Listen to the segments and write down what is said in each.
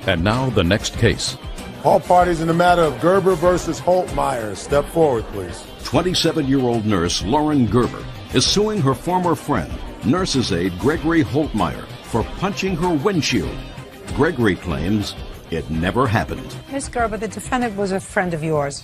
And now the next case. All parties in the matter of Gerber versus Holtmeyer. Step forward, please. 27-year-old nurse Lauren Gerber is suing her former friend, nurse's aide Gregory Holtmeyer, for punching her windshield. Gregory claims it never happened. Ms. Gerber, the defendant was a friend of yours,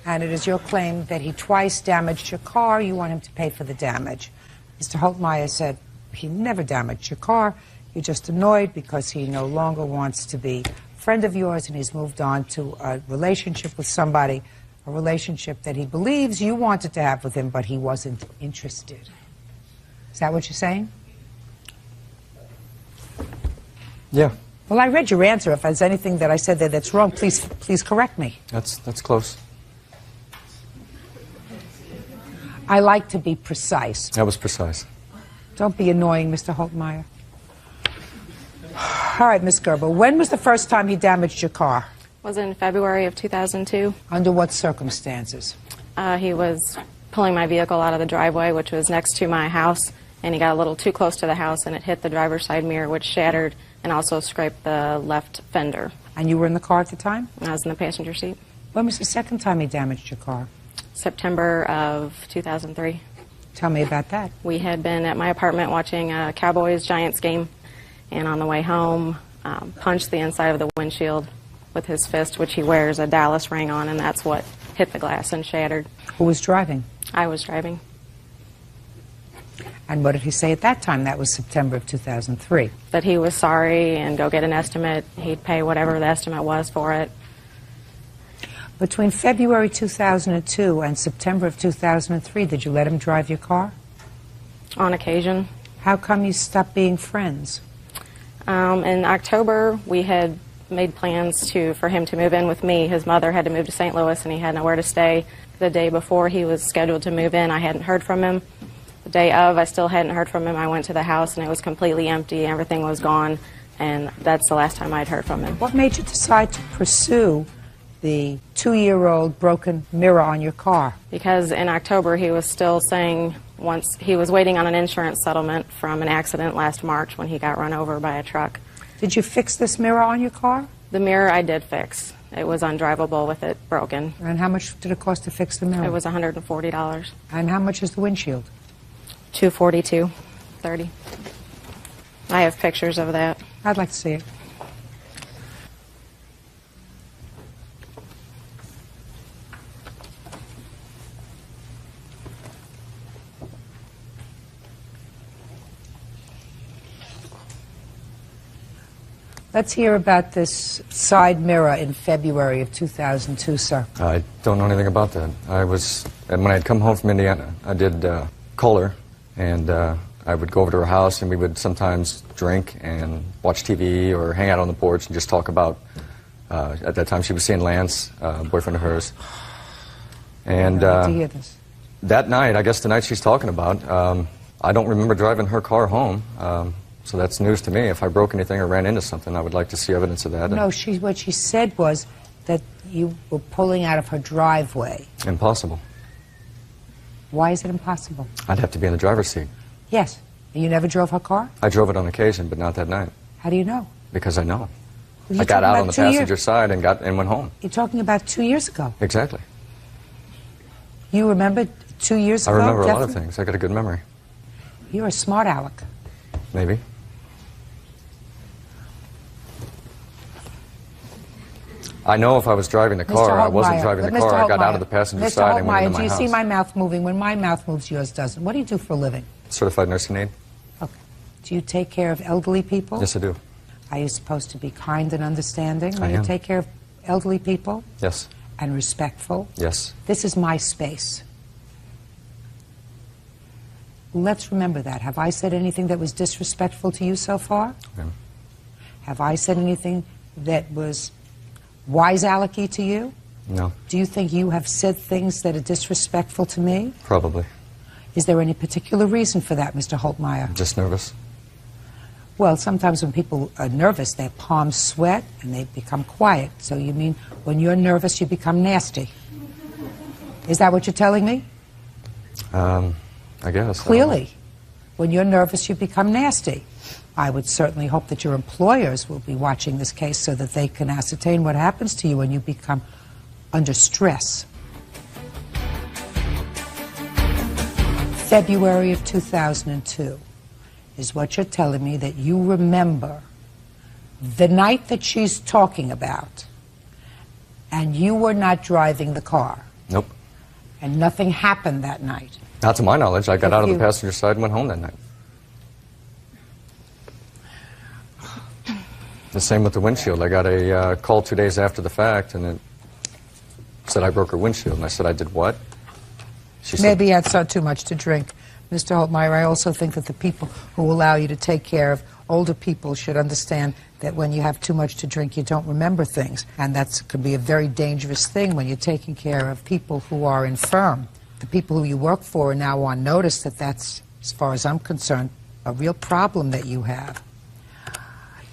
and it is your claim that he twice damaged your car. You want him to pay for the damage. Mr. Holtmeyer said he never damaged your car. You're just annoyed because he no longer wants to be a friend of yours, and he's moved on to a relationship with somebody, a relationship that he believes you wanted to have with him, but he wasn't interested. Is that what you're saying? Yeah. Well, I read your answer. If there's anything that I said there that's wrong, please correct me. That's close. I like to be precise. That was precise. Don't be annoying, Mr. Holtmeyer. All right, Ms. Gerber, when was the first time he damaged your car? Was in February of 2002. Under what circumstances? He was pulling my vehicle out of the driveway, which was next to my house, and he got a little too close to the house, and it hit the driver's side mirror, which shattered and also scraped the left fender. And you were in the car at the time? I was in the passenger seat. When was the second time he damaged your car? September of 2003. Tell me about that. We had been at my apartment watching a Cowboys-Giants game, and on the way home, punched the inside of the windshield with his fist, which he wears a Dallas ring on, and that's what hit the glass and shattered. Who was driving? I was driving. And what did he say at that time? That was September of 2003. That he was sorry and go get an estimate. He'd pay whatever the estimate was for it. Between February 2002 and September of 2003, did you let him drive your car? On occasion. How come you stopped being friends? In October, we had made plans for him to move in with me. His mother had to move to St. Louis, and he had nowhere to stay. The day before he was scheduled to move in, I hadn't heard from him. The day of, I still hadn't heard from him. I went to the house, and it was completely empty. Everything was gone, and that's the last time I'd heard from him. What made you decide to pursue the 2-year-old broken mirror on your car? Because in October, he was still saying once he was waiting on an insurance settlement from an accident last March when he got run over by a truck. Did you fix this mirror on your car? The mirror I did fix. It was undrivable with it broken. And how much did it cost to fix the mirror? It was $140. And how much is the windshield? $242.30. I have pictures of that. I'd like to see it. Let's hear about this side mirror in February of 2002, sir. I don't know anything about that. When I had come home from Indiana, I did call her, and I would go over to her house, and we would sometimes drink and watch TV or hang out on the porch and just talk about, at that time she was seeing Lance, a boyfriend of hers. And I'd like to hear this. That night, I guess the night she's talking about, I don't remember driving her car home. So that's news to me. If I broke anything or ran into something, I would like to see evidence of that. No, what she said was that you were pulling out of her driveway. Impossible. Why is it impossible? I'd have to be in the driver's seat. Yes. And you never drove her car? I drove it on occasion, but not that night. How do you know? Because I know. Well, I got out on the passenger side and went home. You're talking about 2 years ago. Exactly. You remember 2 years ago? I remember a lot of things. I got a good memory. You're a smart aleck. Maybe. I know if I was driving the car, I wasn't driving the car. I got out of the passenger side and went into my house. Do you see my mouth moving? When my mouth moves, yours doesn't. What do you do for a living? Certified nursing aide. Okay. Do you take care of elderly people? Yes, I do. Are you supposed to be kind and understanding when I am. you take care of elderly people? Yes. And respectful? Yes. This is my space. Let's remember that. Have I said anything that was disrespectful to you so far? Okay. Have I said anything that was wise-alecky to you? No. Do you think you have said things that are disrespectful to me? Probably. Is there any particular reason for that, Mr. Holtmeyer? Just nervous. Well, sometimes when people are nervous, their palms sweat and they become quiet. So you mean when you're nervous, you become nasty? Is that what you're telling me? I guess. Clearly. When you're nervous, you become nasty. I would certainly hope that your employers will be watching this case so that they can ascertain what happens to you when you become under stress. February of 2002 is what you're telling me that you remember the night that she's talking about, and you were not driving the car. Nope. And nothing happened that night. Not to my knowledge. I got out of the passenger side and went home that night. The same with the windshield. I got a call 2 days after the fact, and it said I broke her windshield. And I said, I did what? She said, maybe you had too much to drink. Mr. Holtmeyer, I also think that the people who allow you to take care of older people should understand that when you have too much to drink, you don't remember things. And that could be a very dangerous thing when you're taking care of people who are infirm. The people who you work for are now on notice that that's, as far as I'm concerned, a real problem that you have.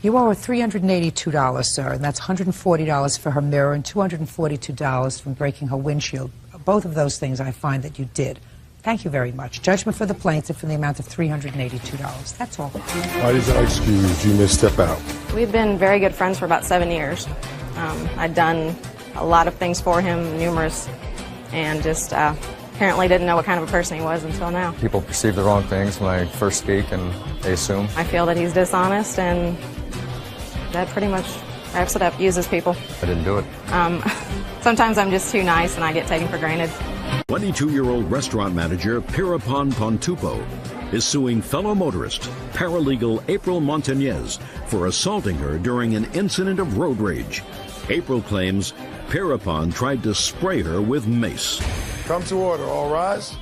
You owe her $382, sir, and that's $140 for her mirror and $242 from breaking her windshield. Both of those things I find that you did. Thank you very much. Judgment for the plaintiff in the amount of $382. That's all. Parties are excused. You may step out. We've been very good friends for about 7 years. I'd done a lot of things for him, numerous, and just apparently didn't know what kind of a person he was until now. people perceive the wrong things when I first speak, and they assume. I feel that he's dishonest, and that pretty much wraps it up. Uses people. I didn't do it. Sometimes I'm just too nice and I get taken for granted. 22-year-old restaurant manager Pirapon Pontupo is suing fellow motorist, paralegal April Montañez, for assaulting her during an incident of road rage. April claims Pirapon tried to spray her with mace. Come to order. All rise.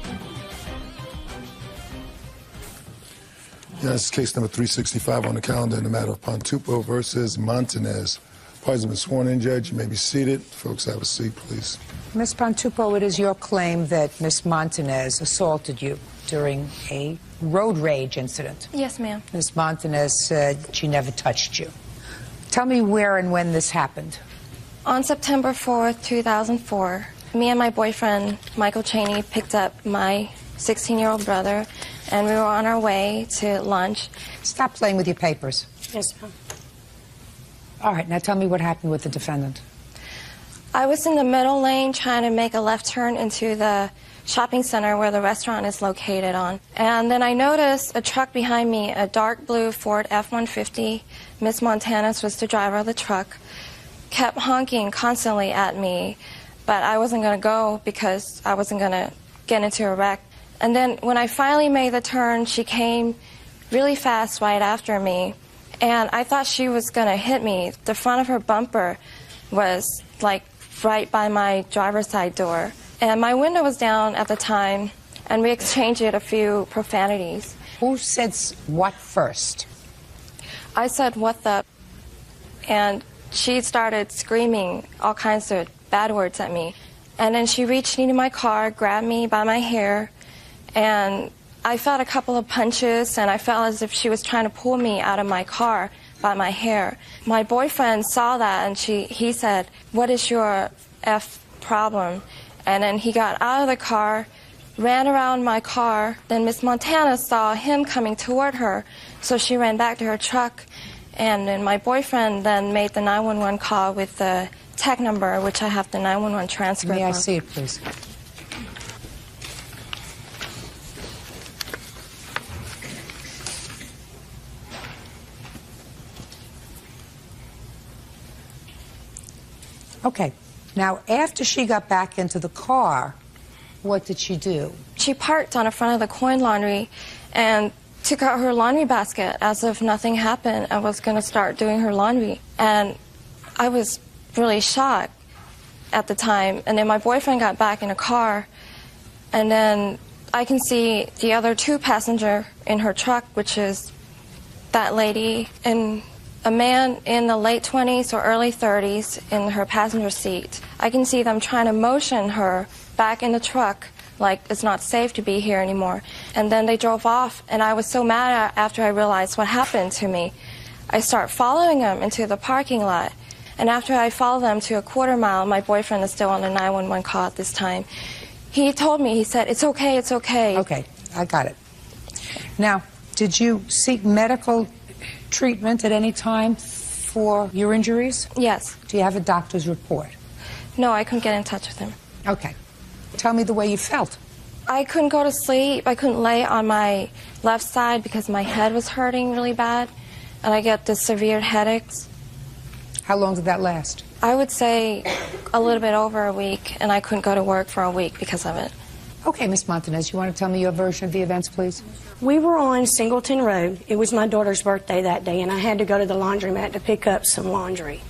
Yes, case number 365 on the calendar in the matter of Pontupo versus Montañez. Parties have been sworn in, Judge. You may be seated. Folks, have a seat, please. Ms. Pontupo, it is your claim that Ms. Montañez assaulted you during a road rage incident. Yes, ma'am. Ms. Montañez said she never touched you. Tell me where and when this happened. On September 4th, 2004, me and my boyfriend, Michael Cheney, picked up my 16-year-old brother, and we were on our way to lunch. Stop playing with your papers. Yes, ma'am. All right, now tell me what happened with the defendant. I was in the middle lane trying to make a left turn into the shopping center where the restaurant is located on. And then I noticed a truck behind me, a dark blue Ford F-150. Miss Montañez was the driver of the truck, kept honking constantly at me, but I wasn't going to go because I wasn't going to get into a wreck. And then when I finally made the turn, she came really fast right after me, and I thought she was going to hit me. The front of her bumper was like right by my driver's side door, and my window was down at the time, and we exchanged a few profanities. Who said what first? I said, "What the?" And she started screaming all kinds of bad words at me. And then she reached into my car, grabbed me by my hair, and I felt a couple of punches, and I felt as if she was trying to pull me out of my car by my hair. My boyfriend saw that, and he said, "What is your F problem?" And then he got out of the car, ran around my car. Then Miss Montañez saw him coming toward her, so she ran back to her truck. And then my boyfriend then made the 911 call with the tech number, which I have the 911 transcript. May I see it, please? Okay. Now, after she got back into the car, what did she do? She parked on the front of the coin laundry and took out her laundry basket as if nothing happened and was going to start doing her laundry. And I was really shocked at the time. And then my boyfriend got back in a car, and then I can see the other two passengers in her truck, which is that lady and a man in the late 20s or early 30s in her passenger seat. I can see them trying to motion her back in the truck like it's not safe to be here anymore. And then they drove off, and I was so mad after I realized what happened to me. I start following them into the parking lot. And after I followed them to a quarter mile, my boyfriend is still on the 911 call at this time. He told me, he said, "It's okay, it's okay." Okay, I got it. Now, Did you seek medical treatment at any time for your injuries? Yes. Do you have a doctor's report? No, I couldn't get in touch with him. Okay. Tell me the way you felt. I couldn't go to sleep. I couldn't lay on my left side because my head was hurting really bad, and I get the severe headaches. How long did that last? I would say a little bit over a week, and I couldn't go to work for a week because of it. Okay, Miss Montanez, you want to tell me your version of the events, please? We were on Singleton Road. It was my daughter's birthday that day, and I had to go to the laundromat to pick up some laundry.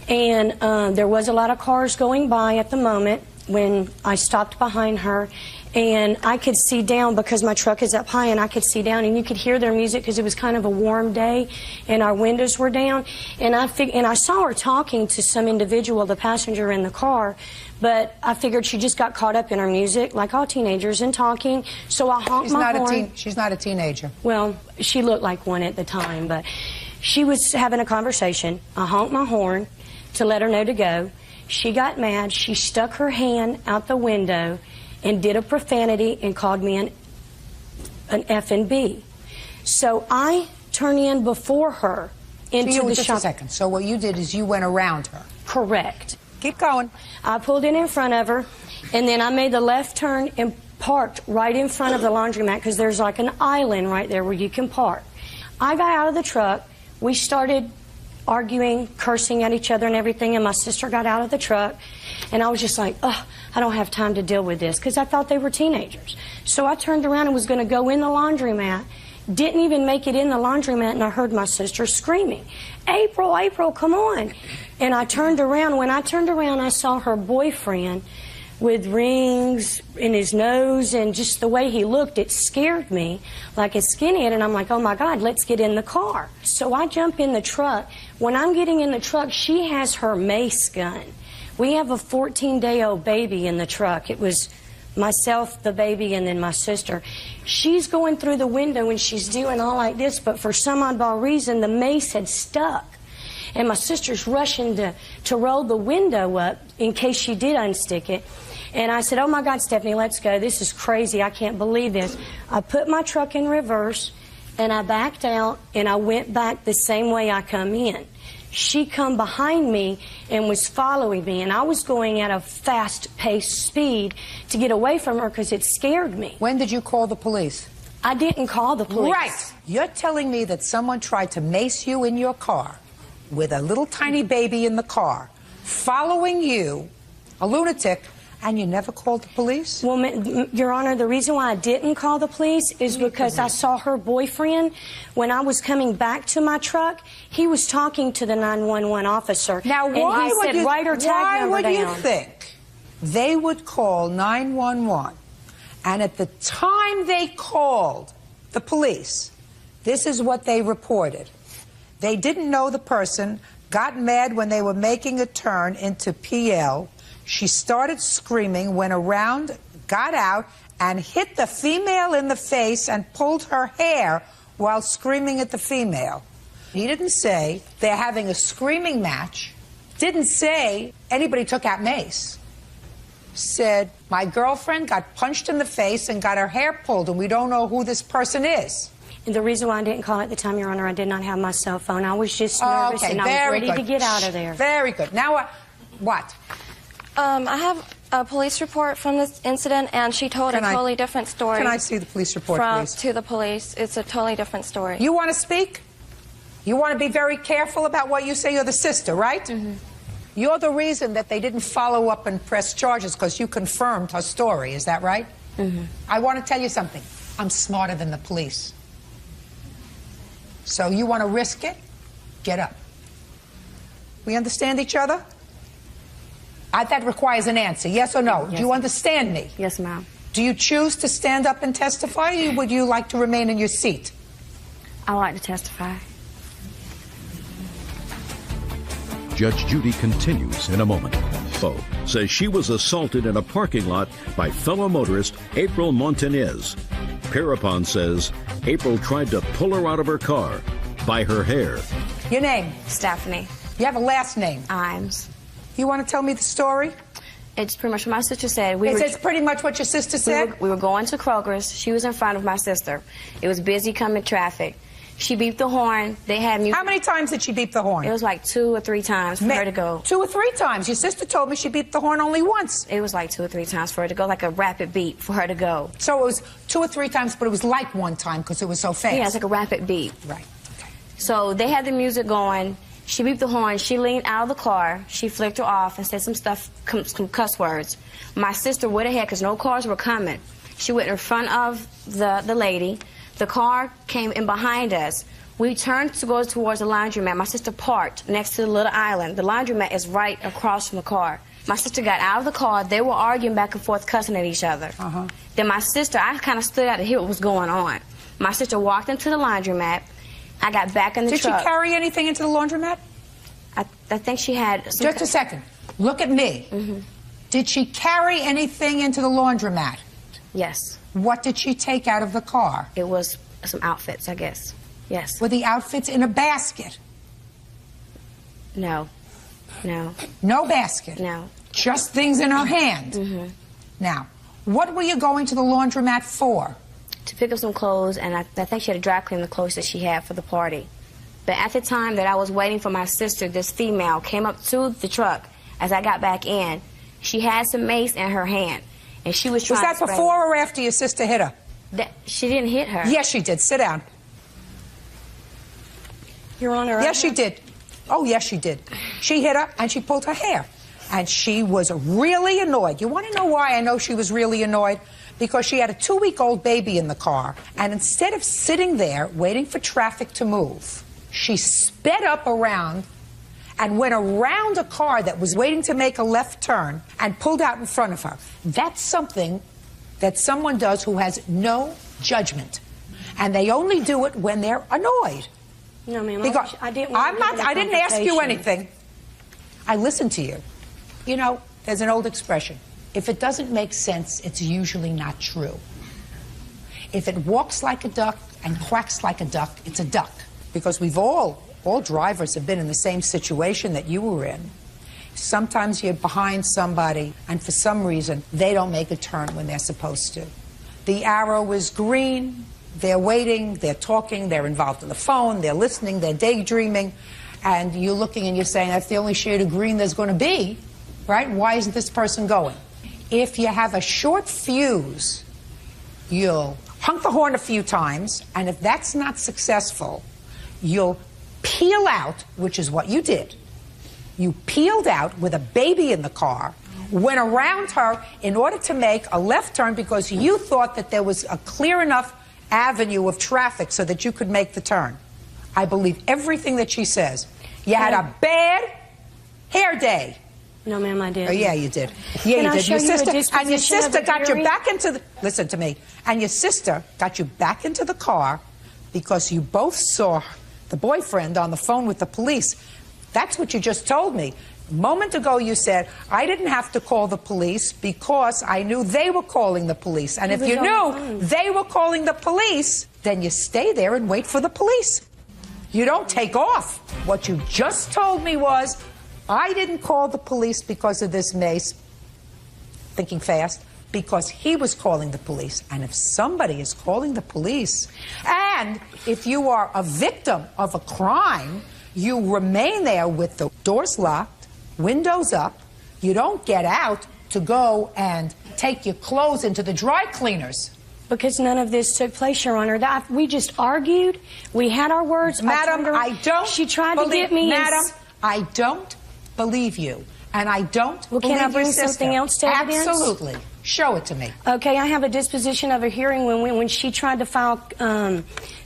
And there was a lot of cars going by at the moment when I stopped behind her, and I could see down because my truck is up high, and I could see down, and you could hear their music because it was kind of a warm day, and our windows were down. And I saw her talking to some individual, the passenger in the car, but I figured she just got caught up in her music, like all teenagers, and talking. So I honked my horn. She's not a teenager. Well, she looked like one at the time, but she was having a conversation. I honked my horn to let her know to go. She got mad. She stuck her hand out the window and did a profanity and called me an F and B. So I turned in before her into the shop. Just a second. So what you did is you went around her. Correct. Keep going. I pulled in front of her, and then I made the left turn and parked right in front of the laundromat because there's like an island right there where you can park. I got out of the truck. We started arguing, cursing at each other and everything, and my sister got out of the truck, and I was just like, ugh, I don't have time to deal with this, because I thought they were teenagers. So I turned around and was going to go in the laundromat, didn't even make it in the laundromat, and I heard my sister screaming, April, April, come on. And I turned around. When I turned around, I saw her boyfriend with rings in his nose, and just the way he looked, it scared me like a skinhead, and I'm like, oh my God, let's get in the car. So I jump in the truck. When I'm getting in the truck, she has her mace gun. We have a 14-day-old baby in the truck. It was myself, the baby, and then my sister. She's going through the window and she's doing all like this, but for some oddball reason, the mace had stuck. And my sister's rushing to roll the window up in case she did unstick it. And I said, oh my God, Stephanie, let's go. This is crazy. I can't believe this. I put my truck in reverse, and I backed out, and I went back the same way I come in. She come behind me and was following me, and I was going at a fast-paced speed to get away from her because it scared me. When did you call the police? I didn't call the police. Right. You're telling me that someone tried to mace you in your car with a little tiny baby in the car, following you, a lunatic, and you never called the police? Well, Your Honor, the reason why I didn't call the police is because I saw her boyfriend. When I was coming back to my truck, he was talking to the 911 officer. Now, why and he said, write her tag number down. Why would you think they would call 911, and at the time they called the police, this is what they reported. They didn't know the person, got mad when they were making a turn into PL. She started screaming, went around, got out, and hit the female in the face and pulled her hair while screaming at the female. He didn't say they're having a screaming match. Didn't say anybody took out mace. Said, my girlfriend got punched in the face and got her hair pulled, and we don't know who this person is. And the reason why I didn't call at the time, Your Honor, I did not have my cell phone. I was just nervous, and I was ready to get out of there. Very good. Now, what? I have a police report from this incident, and she told a totally different story. Can I see the police report, please? To the police. It's a totally different story. You want to speak? You want to be very careful about what you say. You're the sister, right? Mm-hmm. You're the reason that they didn't follow up and press charges because you confirmed her story. Is that right? Mm-hmm. I want to tell you something. I'm smarter than the police. So you want to risk it? Get up. We understand each other? That requires an answer, yes or no? Yes. Do you understand me? Yes, ma'am. Do you choose to stand up and testify, or would you like to remain in your seat? I like to testify. Judge Judy continues in a moment. Poe says she was assaulted in a parking lot by fellow motorist April Montanez. Pierrepont says April tried to pull her out of her car by her hair. Your name? Stephanie. You have a last name? Imes. You want to tell me the story? It's pretty much what my sister said. It's pretty much what your sister said? We were going to Kroger's. She was in front of my sister. It was busy coming traffic. She beeped the horn. They had music. How many times did she beep the horn? It was like 2 or 3 times for her to go. 2 or 3 times. Your sister told me she beeped the horn only once. It was like 2 or 3 times for her to go, like a rapid beep for her to go. So it was 2 or 3 times, but it was like 1 time because it was so fast. Yeah, it's like a rapid beep. Right. Okay. So they had the music going. She beeped the horn. She leaned out of the car. She flicked her off and said some stuff, some cuss words. My sister went ahead because no cars were coming. She went in front of the lady. The car came in behind us. We turned to go towards the laundromat. My sister parked next to the little island. The laundromat is right across from the car. My sister got out of the car. They were arguing back and forth, cussing at each other. Then my sister, I kind of stood out to hear what was going on. My sister walked into the laundromat. I got back in the truck. Did she carry anything into the laundromat? I think she had... Just a second. Look at me. Did she carry anything into the laundromat? Yes. What did she take out of the car? It was some outfits, I guess. Yes. Were the outfits in a basket? No. No. No basket? No. Just things in her hand? Now, what were you going to the laundromat for? To pick up some clothes, and I think she had to dry clean the clothes that she had for the party. But at the time that I was waiting for my sister, this female came up to the truck as I got back in. She had some mace in her hand, and she was trying to... Was that before or after your sister hit her? She didn't hit her. Yes, she did. Sit down. Your Honor. Yes, she did. Oh, yes, she did. She hit her, and she pulled her hair. And she was really annoyed. You want to know why I know she was really annoyed? Because she had a 2-week-old baby in the car, and instead of sitting there waiting for traffic to move, she sped up around and went around a car that was waiting to make a left turn and pulled out in front of her. That's something that someone does who has no judgment. And they only do it when they're annoyed. No, ma'am. I didn't ask you anything. I listened to you. You know, there's an old expression. If it doesn't make sense, it's usually not true. If it walks like a duck and quacks like a duck, it's a duck. Because we've all drivers have been in the same situation that you were in. Sometimes you're behind somebody, and for some reason, they don't make a turn when they're supposed to. The arrow is green. They're waiting, they're talking, they're involved in the phone, they're listening, they're daydreaming, and you're looking and you're saying, that's the only shade of green there's going to be, right? Why isn't this person going? If you have a short fuse, you'll honk the horn a few times, and if that's not successful, you'll peel out, which is what you did. You peeled out with a baby in the car, went around her in order to make a left turn because you thought that there was a clear enough avenue of traffic so that you could make the turn. I believe everything that she says. You had a bad hair day. No, ma'am, I did. Oh, yeah, you did. Yeah, you did. Your sister got you back into the... Listen to me. And your sister got you back into the car because you both saw the boyfriend on the phone with the police. That's what you just told me. A moment ago you said, I didn't have to call the police because I knew they were calling the police. And if you knew they were calling the police, then you stay there and wait for the police. You don't take off. What you just told me was, I didn't call the police because of this mace, thinking fast, because he was calling the police. And if somebody is calling the police, and if you are a victim of a crime, you remain there with the doors locked, windows up, you don't get out to go and take your clothes into the dry cleaners. Because none of this took place, Your Honor. We just argued. We had our words. Madam, I don't She tried to get me... Madam, I don't believe you. And I don't Well, can I bring something else to evidence? Absolutely. Show it to me. Okay, I have a disposition of a hearing when she tried to file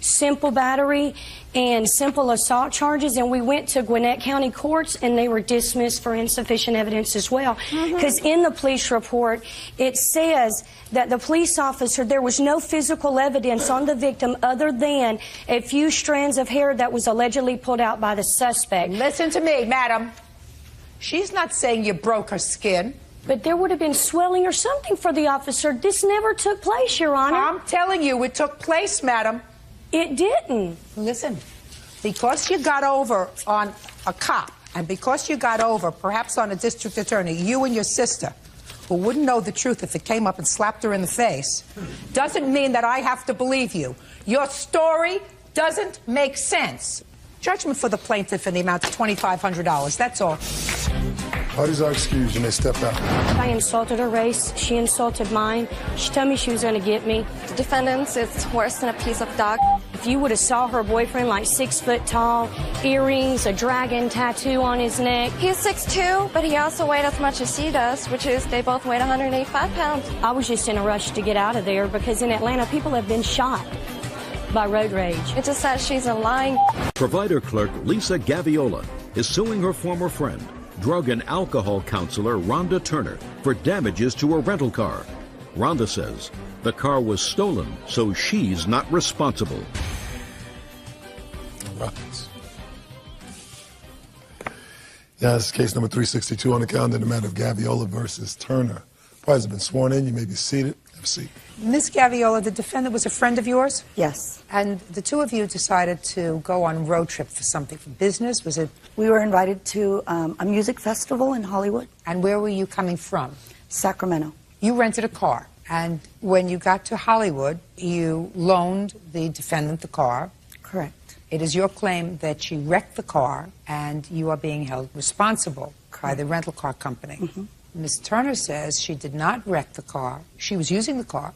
simple battery and simple assault charges, and we went to Gwinnett County courts, and they were dismissed for insufficient evidence as well. Because in the police report, it says that the police officer, there was no physical evidence on the victim other than a few strands of hair that was allegedly pulled out by the suspect. Listen to me, madam. She's not saying you broke her skin. But there would have been swelling or something for the officer. This never took place, Your Honor. I'm telling you, it took place, madam. It didn't. Listen, because you got over on a cop, and because you got over perhaps on a district attorney, you and your sister, who wouldn't know the truth if it came up and slapped her in the face, doesn't mean that I have to believe you. Your story doesn't make sense. Judgment for the plaintiff in the amount of $2,500. That's all. Parties are excused. You may step out. I insulted her race. She insulted mine. She told me she was going to get me. The defendants, it's worse than a piece of dog. If you would have saw her boyfriend, like 6 foot tall, earrings, a dragon tattoo on his neck. He's 6'2", but he also weighed as much as she does, which is they both weighed 185 pounds. I was just in a rush to get out of there because in Atlanta, people have been shot by road rage. It just says she's a lying. Provider clerk Lisa Gaviola is suing her former friend, drug and alcohol counselor Rhonda Turner, for damages to a rental car. Rhonda says the car was stolen, so she's not responsible. Right. Yeah, this is case number 362 on the calendar, the matter of Gaviola versus Turner. Parties have been sworn in. You may be seated. Have a seat. Ms. Gaviola, the defendant was a friend of yours? Yes. And the two of you decided to go on a road trip for something, for business? Was it? We were invited to a music festival in Hollywood. And where were you coming from? Sacramento. You rented a car. And when you got to Hollywood, you loaned the defendant the car. Correct. It is your claim that she wrecked the car and you are being held responsible by the rental car company. Mm-hmm. Ms. Turner says she did not wreck the car. She was using the car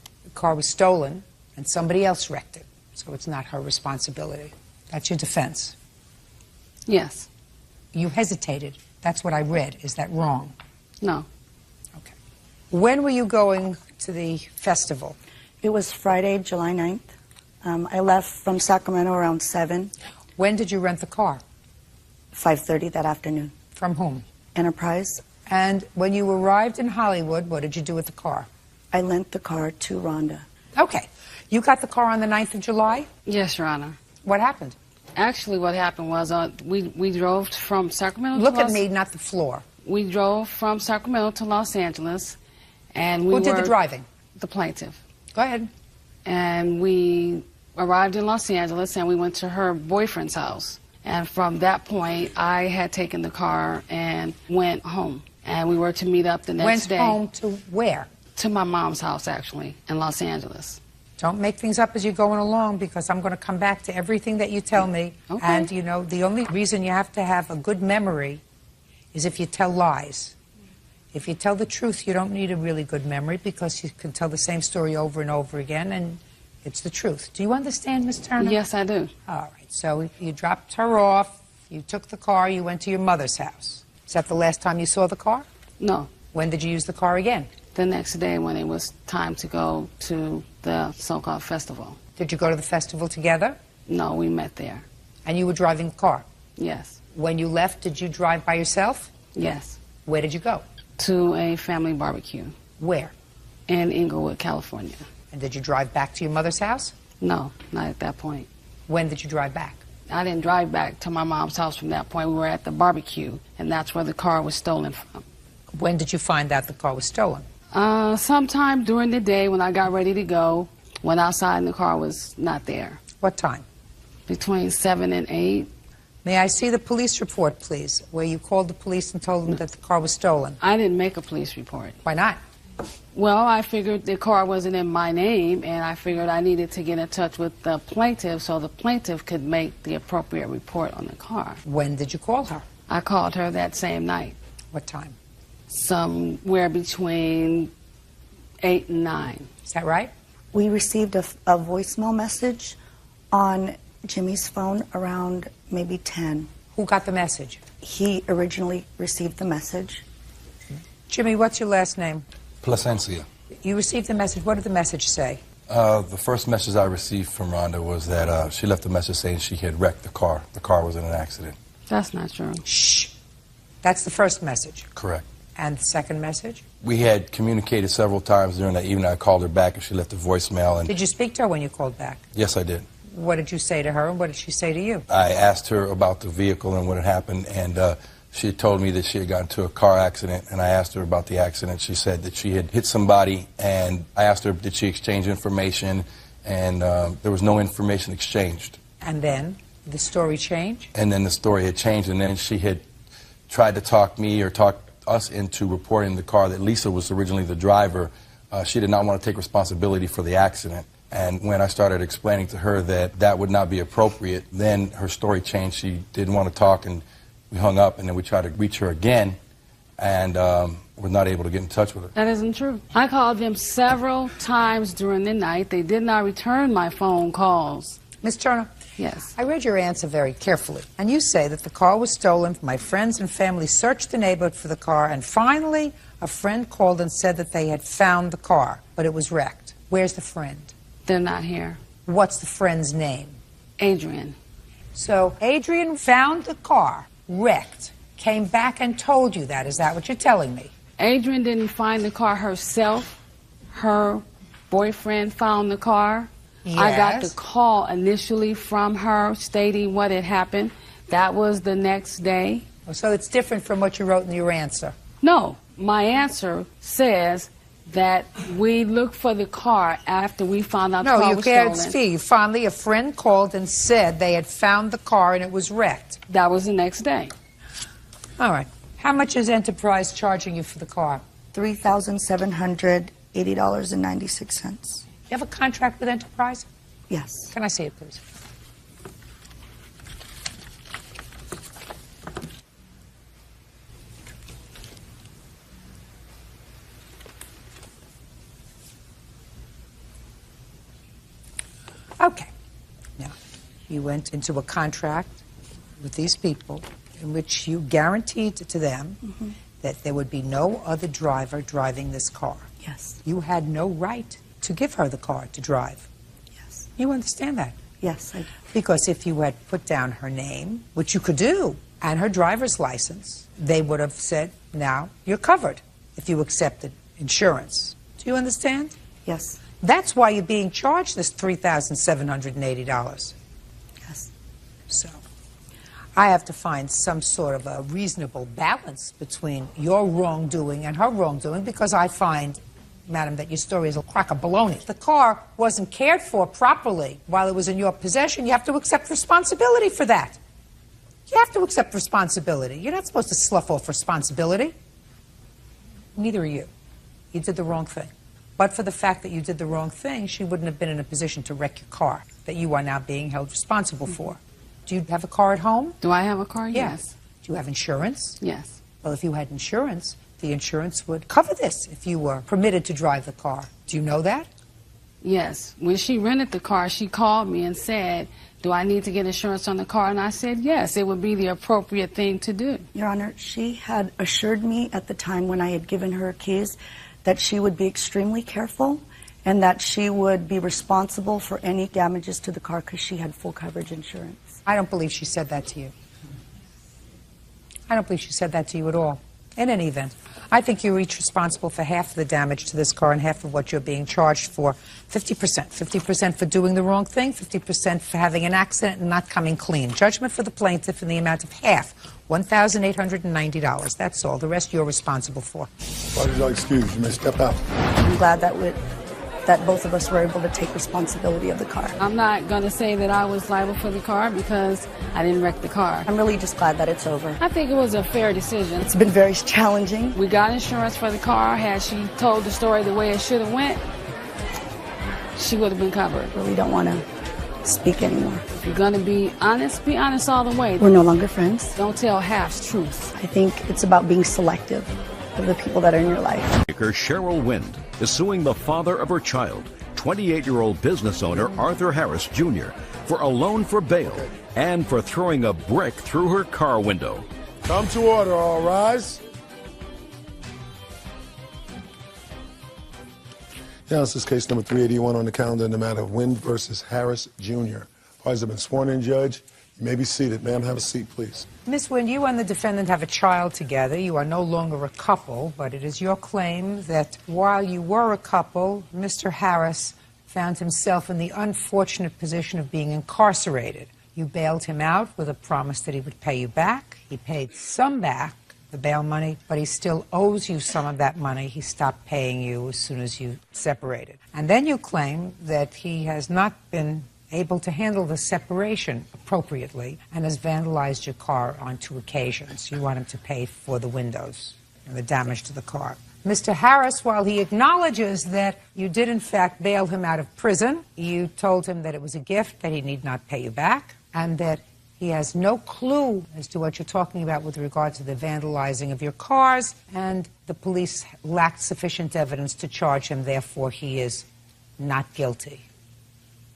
was stolen, and somebody else wrecked it. So it's not her responsibility. That's your defense. Yes. You hesitated. That's what I read. Is that wrong? No. Okay. When were you going to the festival? It was Friday, July 9th. I left from Sacramento around 7. When did you rent the car? 5:30 that afternoon. From whom? Enterprise. And when you arrived in Hollywood, what did you do with the car? I lent the car to Rhonda. Okay. You got the car on the 9th of July? Yes, Your Honor. What happened? Actually, what happened was we drove from Sacramento Look to at me, not the floor. We drove from Sacramento to Los Angeles, and we Who did the driving? The plaintiff. Go ahead. And we arrived in Los Angeles, and we went to her boyfriend's house. And from that point, I had taken the car and went home. And we were to meet up the next day. Went home to where? To my mom's house, actually, in Los Angeles. Don't make things up as you're going along, because I'm going to come back to everything that you tell me. Okay. And, you know, the only reason you have to have a good memory is if you tell lies. If you tell the truth, you don't need a really good memory, because you can tell the same story over and over again, and it's the truth. Do you understand, Miss Turner? Yes, I do. All right. So you dropped her off, you took the car, you went to your mother's house. Is that the last time you saw the car? No. When did you use the car again? The next day when it was time to go to the so-called festival. Did you go to the festival together? No, we met there. And you were driving the car? Yes. When you left, did you drive by yourself? Yes. Where did you go? To a family barbecue. Where? In Inglewood, California. And did you drive back to your mother's house? No, not at that point. When did you drive back? I didn't drive back to my mom's house from that point. We were at the barbecue, and that's where the car was stolen from. When did you find out the car was stolen? Sometime during the day when I got ready to go, went outside and the car was not there. What time? Between 7 and 8. May I see the police report, please, where you called the police and told them that the car was stolen? I didn't make a police report. Why not? Well, I figured the car wasn't in my name, and I figured I needed to get in touch with the plaintiff so the plaintiff could make the appropriate report on the car. When did you call her? I called her that same night. What time? Somewhere between 8 and 9. Is that right? We received a voicemail message on Jimmy's phone around maybe 10. Who got the message? He originally received the message. Jimmy, what's your last name? Placencia. You received the message. What did the message say? The first message I received from Rhonda was that she left a message saying she had wrecked the car. The car was in an accident. That's not true. Shh. That's the first message. Correct. And the second message? We had communicated several times during that evening. I called her back and she left a voicemail. And did you speak to her when you called back? Yes, I did. What did you say to her, and what did she say to you? I asked her about the vehicle and what had happened, and she had told me that she had gotten into a car accident, and I asked her about the accident. She said that she had hit somebody, and I asked her, did she exchange information, and there was no information exchanged. And then the story changed? And then the story had changed, and then she had tried to talk me or talk us into reporting the car that Lisa was originally the driver. She did not want to take responsibility for the accident. And when I started explaining to her that that would not be appropriate, then her story changed. She didn't want to talk, and we hung up, and then we tried to reach her again, and were not able to get in touch with her. That isn't true. I called them several times during the night. They did not return my phone calls. Ms. Turner? Yes. I read your answer very carefully, and you say that the car was stolen. My friends and family searched the neighborhood for the car, and finally a friend called and said that they had found the car, but it was wrecked. Where's the friend? They're not here. What's the friend's name? Adrian. So Adrian found the car wrecked, came back and told you that. Is that what you're telling me? Adrian didn't find the car herself. Her boyfriend found the car. Yes. I got the call initially from her stating what had happened. That was the next day. So it's different from what you wrote in your answer. No, my answer says that we looked for the car after we found out the car was stolen. No, you finally a friend called and said they had found the car and it was wrecked. That was the next day. All right. How much is Enterprise charging you for the car? $3,780.96. You have a contract with Enterprise? Yes. Can I see it, please? Okay. Now, you went into a contract with these people in which you guaranteed to them that there would be no other driver driving this car. Yes. You had no right to give her the car to drive. Yes. You understand that? Yes, I do. Because if you had put down her name, which you could do, and her driver's license, they would have said, now you're covered if you accepted insurance. Do you understand? Yes. That's why you're being charged this $3,780. Yes. So I have to find some sort of a reasonable balance between your wrongdoing and her wrongdoing, because I find, madam, that your story is a crock of baloney. If the car wasn't cared for properly while it was in your possession, you have to accept responsibility for that. You have to accept responsibility. You're not supposed to slough off responsibility. Neither are you. You did the wrong thing. But for the fact that you did the wrong thing, she wouldn't have been in a position to wreck your car that you are now being held responsible for. Do you have a car at home? Do I have a car? Yes. Do you have insurance? Yes. Well, if you had insurance, the insurance would cover this if you were permitted to drive the car. Do you know that? Yes. When she rented the car, she called me and said, do I need to get insurance on the car? And I said, yes, it would be the appropriate thing to do. Your Honor, she had assured me at the time when I had given her keys that she would be extremely careful and that she would be responsible for any damages to the car because she had full coverage insurance. I don't believe she said that to you. I don't believe she said that to you at all. In any event, I think you're each responsible for half of the damage to this car and half of what you're being charged for. 50%. 50% for doing the wrong thing, 50% for having an accident and not coming clean. Judgment for the plaintiff in the amount of half, $1,890. That's all. The rest you're responsible for. Parties are excused. You may step out. I'm glad that both of us were able to take responsibility of the car. I'm not going to say that I was liable for the car because I didn't wreck the car. I'm really just glad that it's over. I think it was a fair decision. It's been very challenging. We got insurance for the car. Had she told the story the way it should have went, she would have been covered. I really don't want to speak anymore. If you're going to be honest all the way. We're no longer friends. Don't tell half truths. I think it's about being selective of the people that are in your life. Cheryl Wind is suing the father of her child, 28-year-old business owner Arthur Harris Jr., for a loan for bail and for throwing a brick through her car window. Come to order, all rise. Yeah, this is case number 381 on the calendar in the matter of Wind versus Harris Jr. Parties have been sworn in, Judge. You may be seated. Ma'am, have a seat, please. Miss Wind, you and the defendant have a child together. You are no longer a couple, but it is your claim that while you were a couple, Mr. Harris found himself in the unfortunate position of being incarcerated. You bailed him out with a promise that he would pay you back. He paid some back, the bail money, but he still owes you some of that money. He stopped paying you as soon as you separated. And then you claim that he has not been able to handle the separation appropriately and has vandalized your car on 2 occasions. You want him to pay for the windows. and the damage to the car. Mr. Harris, while he acknowledges that you did in fact bail him out of prison, you told him that it was a gift, that he need not pay you back, and that he has no clue as to what you're talking about with regard to the vandalizing of your cars, and the police lacked sufficient evidence to charge him, therefore he is not guilty.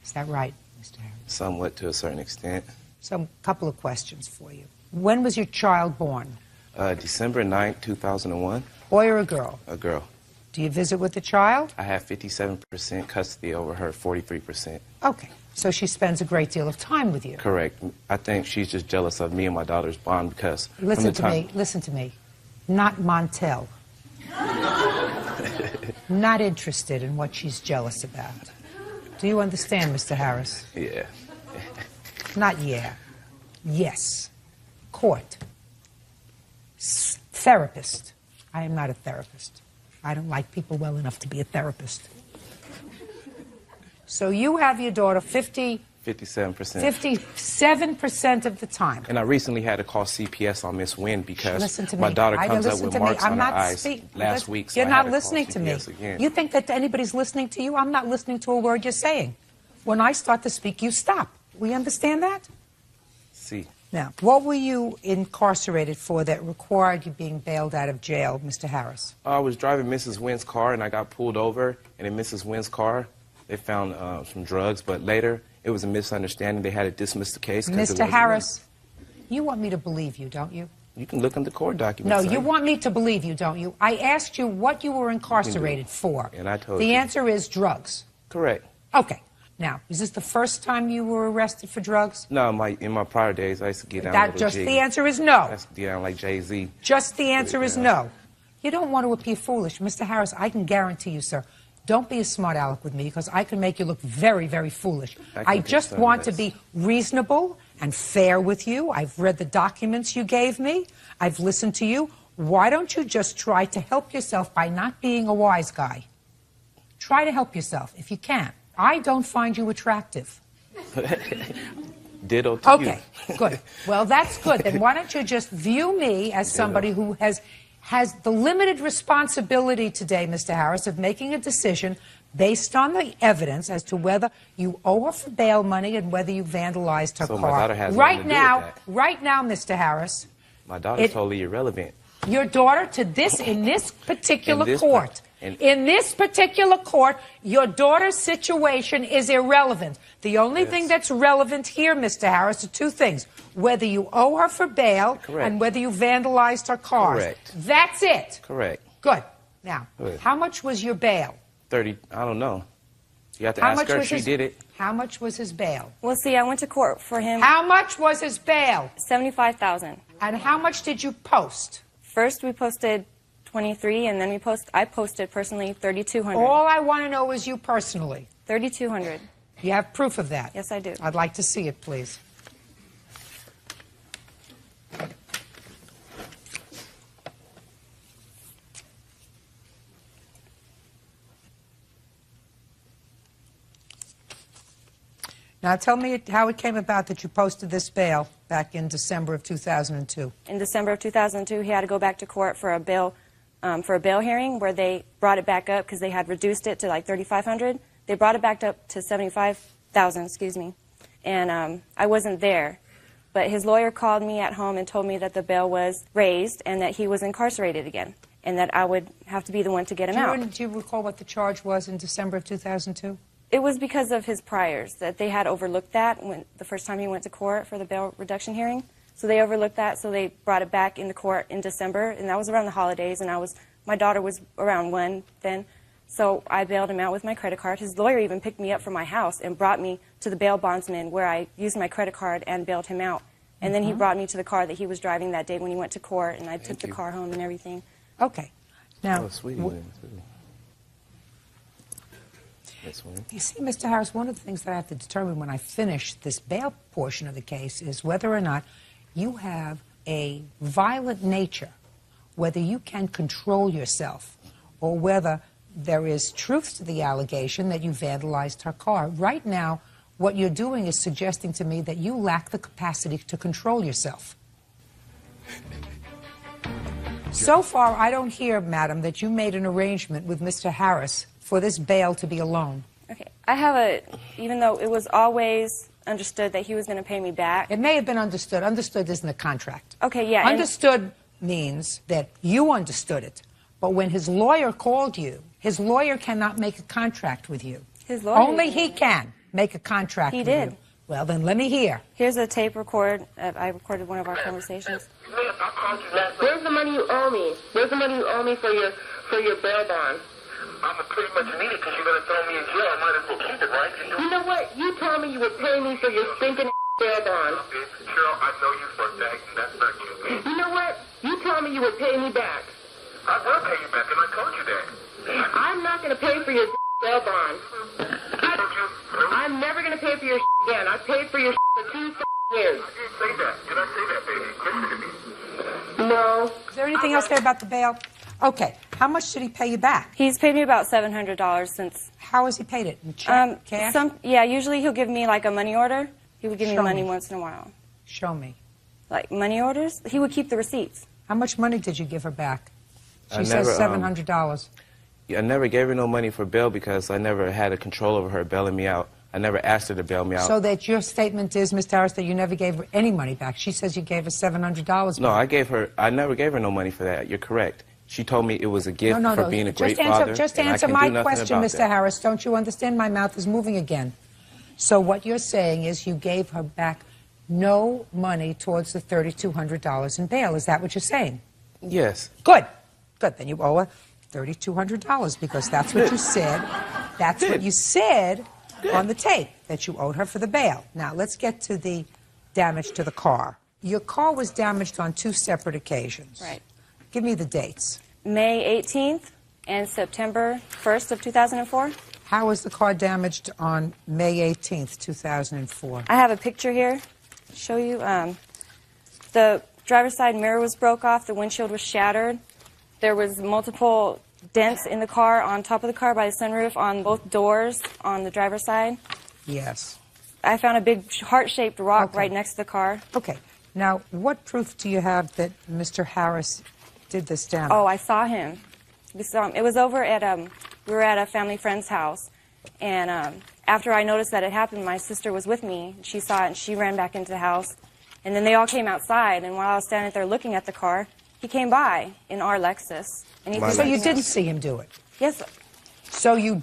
Is that right, Mr. Harris? Somewhat, to a certain extent. So, a couple of questions for you. When was your child born? December 9th, 2001. Boy or a girl? A girl. Do you visit with the child? I have 57% custody over her 43%. Okay. So she spends a great deal of time with you. Correct. I think she's just jealous of me and my daughter's bond because... Listen to me. Not Montel. Not interested in what she's jealous about. Do you understand, Mr. Harris? Yeah. Not yeah. Yes. Court. Therapist. I am not a therapist. I don't like people well enough to be a therapist. So you have your daughter 57% of the time. And I recently had to call CPS on Miss Wynn because my daughter comes up with marks on her eyes last week. You're not listening to me. You think that anybody's listening to you? I'm not listening to a word you're saying. When I start to speak, you stop. We understand that? See. Now, what were you incarcerated for that required you being bailed out of jail, Mr. Harris? I was driving Mrs. Wynn's car, and I got pulled over. And in Mrs. Wynn's car, they found some drugs. But later, it was a misunderstanding. They had to dismiss the case. Mr. Harris, you want me to believe you, don't you? You can look in the court documents. No, you want me to believe you, don't you? I asked you what you were incarcerated for. And I told you. The answer is drugs. Correct. Okay. Now, is this the first time you were arrested for drugs? No, in my prior days, I used to get down a little just jiggy. The answer is no. I used to get down like Jay-Z. Just the answer is no. You don't want to appear foolish. Mr. Harris, I can guarantee you, sir, don't be a smart aleck with me because I can make you look very, very foolish. I just want to be reasonable and fair with you. I've read the documents you gave me. I've listened to you. Why don't you just try to help yourself by not being a wise guy? Try to help yourself if you can. I don't find you attractive. Ditto to you. Okay, good. Well, that's good. Then why don't you just view me as somebody who has the limited responsibility today, Mr. Harris, of making a decision based on the evidence as to whether you owe her for bail money and whether you vandalized her car. My daughter has nothing to do with that. Right now, Mr. Harris. My daughter's totally irrelevant. Your daughter in this particular court. In this particular court, your daughter's situation is irrelevant. The only thing that's relevant here, Mr. Harris, are two things. Whether you owe her for bail and whether you vandalized her cars. Correct. That's it. Correct. Good. Now, how much was your bail? 30, I don't know. You have to ask her if she did it. How much was his bail? Well, see, I went to court for him. How much was his bail? $75,000. And how much did you post? First, we posted 23, and then I posted personally 3,200. All I want to know is you personally. 3,200. You have proof of that? Yes, I do. I'd like to see it, please. Now tell me how it came about that you posted this bail back in December of 2002. In December of 2002, he had to go back to court for a bail hearing where they brought it back up because they had reduced it to like $3,500. They brought it back up to $75,000, excuse me. And I wasn't there. But his lawyer called me at home and told me that the bail was raised and that he was incarcerated again and that I would have to be the one to get him out. Do you recall what the charge was in December of 2002? It was because of his priors, that they had overlooked that when the first time he went to court for the bail reduction hearing. So they overlooked that, so they brought it back in the court in December, and that was around the holidays, and my daughter was around 1 then. So I bailed him out with my credit card. His lawyer even picked me up from my house and brought me to the bail bondsman where I used my credit card and bailed him out. And then he brought me to the car that he was driving that day when he went to court, and I took the car home and everything. Okay. Now, you see, Mr. Harris, one of the things that I have to determine when I finish this bail portion of the case is whether or not you have a violent nature, whether you can control yourself, or whether there is truth to the allegation that you vandalized her car. Right now, what you're doing is suggesting to me that you lack the capacity to control yourself. So far, I don't hear, madam, that you made an arrangement with Mr. Harris for this bail to be a loan. Okay, I have even though it was always understood that he was going to pay me back. It may have been understood. Understood isn't a contract. Okay, yeah. Understood means that you understood it. But when his lawyer called you, his lawyer cannot make a contract with you. His lawyer? Only he can make a contract with you. He did. Well, then let me hear. Here's a tape record. I recorded one of our conversations. Where's the money you owe me? Where's the money you owe me for your bail bond? I'm gonna pretty much need it because you're gonna throw me in jail. I might as well keep it, right? You know what? You told me you would pay me for your stinking bail bond. Cheryl, I know you for a fact, and that's not you. You know what? You told me you would pay me back. I will pay you back, and I told you that. I'm not gonna pay for your bail bond. I'm never gonna pay for your again. I paid for your for 2 years. I didn't say that. Did I say that, baby? Listen to me. No. Is there anything else there about the bail? Okay. How much did he pay you back? He's paid me about $700 since. How has he paid it? In check, cash? Yeah, usually he'll give me like a money order. He would give me Show money me. once in a while. Show me. Like money orders? He would keep the receipts. How much money did you give her back? She I says never, $700. I never gave her no money for bail because I never had a control over her bailing me out. I never asked her to bail me out. So that your statement is, Mr. Harris, that you never gave her any money back. She says you gave her $700 No, back. I never gave her no money for that. You're correct. She told me it was a gift for being a great father. Just and I answer can my do nothing question, about Mr. that. Harris. Don't you understand? My mouth is moving again. So what you're saying is you gave her back no money towards the $3,200 in bail. Is that what you're saying? Yes. Good. Good. Then you owe her $3,200 because that's what you said. That's what you said on the tape, that you owed her for the bail. Now, let's get to the damage to the car. Your car was damaged on 2 separate occasions. Right. Give me the dates. May 18th and September 1st of 2004. How was the car damaged on May 18th, 2004? I have a picture here to show you. The driver's side mirror was broke off. The windshield was shattered. There was multiple dents in the car, on top of the car by the sunroof, on both doors on the driver's side. Yes. I found a big heart-shaped rock right next to the car. Okay. Now, what proof do you have that Mr. Harris did this damage? Oh, I saw him. We saw him. It was over at, we were at a family friend's house. And after I noticed that it happened, my sister was with me. She saw it, and she ran back into the house. And then they all came outside. And while I was standing there looking at the car, he came by in our Lexus. And he So you didn't see him do it? Yes. So you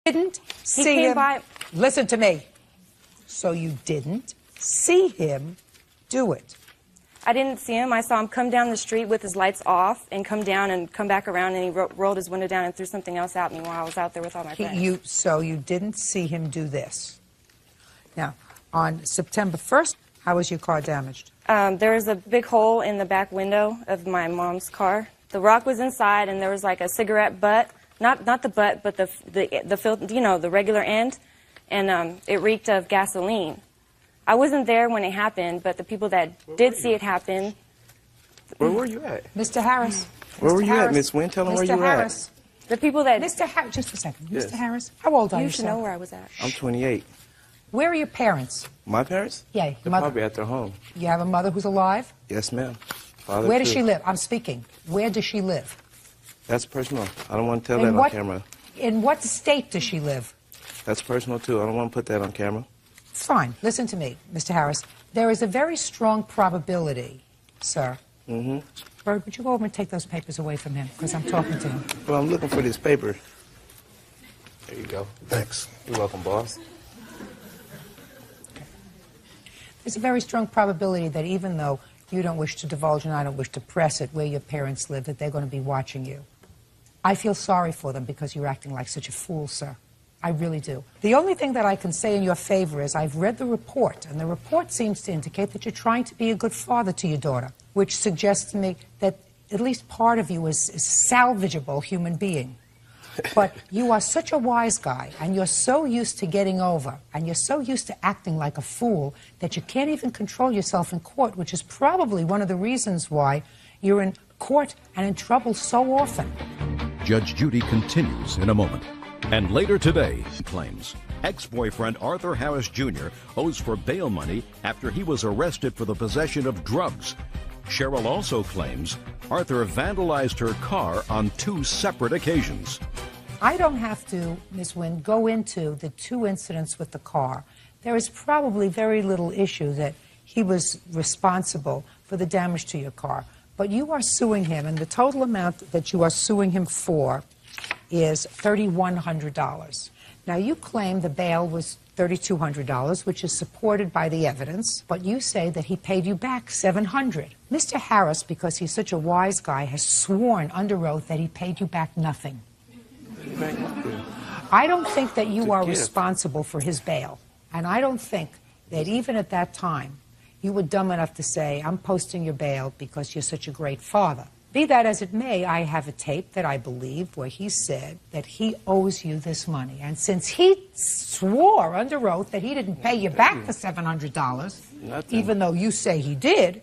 didn't see him? By. Listen to me. So you didn't see him do it? I didn't see him. I saw him come down the street with his lights off and come down and come back around, and he rolled his window down and threw something else at me while I was out there with all my friends. So you didn't see him do this. Now, on September 1st, how was your car damaged? There was a big hole in the back window of my mom's car. The rock was inside, and there was like a cigarette butt, not the butt, but the regular end, and it reeked of gasoline. I wasn't there when it happened, but the people that did see it happen. Where were you at? Mr. Harris. Where were you Harris. at, Miss Wynn? Tell them where Mr. you Harris. at. The people that... Mr. Harris, just a second. Yes. Mr. Harris, how old are you, You should know where I was at. I'm 28. Where are your parents? My parents? Yeah, your They're mother. probably at their home. You have a mother who's alive? Yes, ma'am. Father, Where does too. she live? I'm speaking. Where does she live? That's personal. I don't want to tell that on camera. In what state does she live? That's personal, too. I don't want to put that on camera. Fine. Listen to me, Mr. Harris. There is a very strong probability, sir. Mm-hmm. Bird, would you go over and take those papers away from him? Because I'm talking to him. Well, I'm looking for this paper. There you go. Thanks. You're welcome, boss. There's a very strong probability that even though you don't wish to divulge and I don't wish to press it where your parents live, that they're going to be watching you. I feel sorry for them because you're acting like such a fool, sir. I really do. The only thing that I can say in your favor is I've read the report, and the report seems to indicate that you're trying to be a good father to your daughter, which suggests to me that at least part of you is a salvageable human being. But you are such a wise guy, and you're so used to getting over, and you're so used to acting like a fool that you can't even control yourself in court, which is probably one of the reasons why you're in court and in trouble so often. Judge Judy continues in a moment. And later today, he claims ex-boyfriend Arthur Harris Jr. owes for bail money after he was arrested for the possession of drugs. Cheryl also claims Arthur vandalized her car on 2 separate occasions. I don't have to, Ms. Wynn, go into the 2 incidents with the car. There is probably very little issue that he was responsible for the damage to your car. But you are suing him, and the total amount that you are suing him for is $3,100. Now, you claim the bail was $3,200, which is supported by the evidence, but you say that he paid you back $700. Mr. Harris, because he's such a wise guy, has sworn under oath that he paid you back nothing. I don't think that you are responsible for his bail, and I don't think that even at that time you were dumb enough to say, I'm posting your bail because you're such a great father. Be that as it may, I have a tape that I believe where he said that he owes you this money. And since he swore under oath that he didn't pay you back the $700, even though you say he did,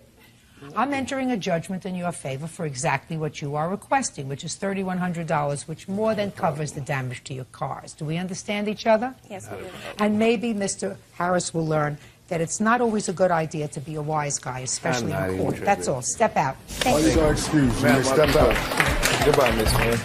I'm entering a judgment in your favor for exactly what you are requesting, which is $3,100, which more than covers the damage to your cars. Do we understand each other? Yes, we do. And maybe Mr. Harris will learn that it's not always a good idea to be a wise guy, especially in court. That's all. Step out. Thank you. You are excused. You may step out. Goodbye, Miss Wynn.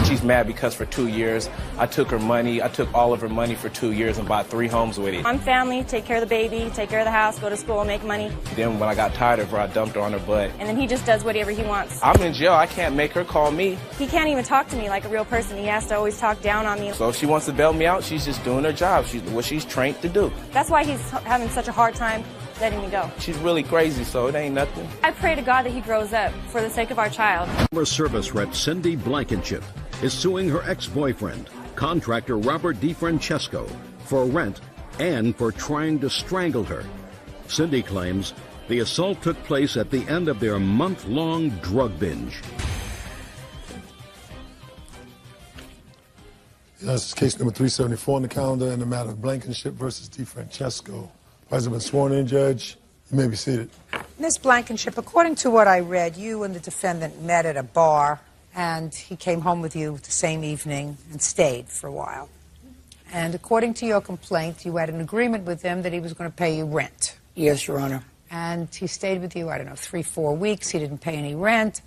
She's mad because for 2 years, I took her money. I took all of her money for 2 years and bought 3 homes with it. I'm family, take care of the baby, take care of the house, go to school, make money. Then when I got tired of her, I dumped her on her butt. And then he just does whatever he wants. I'm in jail. I can't make her call me. He can't even talk to me like a real person. He has to always talk down on me. So if she wants to bail me out, she's just doing her job. She's what she's trained to do. That's why he's having such a hard time letting me go. She's really crazy, so it ain't nothing. I pray to God that he grows up for the sake of our child. Former service rep Cindy Blankenship is suing her ex-boyfriend, contractor Robert DiFrancesco, for rent and for trying to strangle her. Cindy claims the assault took place at the end of their month-long drug binge. This is case number 374 on the calendar in the matter of Blankenship versus DiFrancesco. Has been sworn in, Judge. You may be seated. Ms. Blankenship, according to what I read, you and the defendant met at a bar, and he came home with you the same evening and stayed for a while. And according to your complaint, you had an agreement with him that he was going to pay you rent. Yes, Your Honor. And he stayed with you, I don't know, 3-4 weeks. He didn't pay any rent.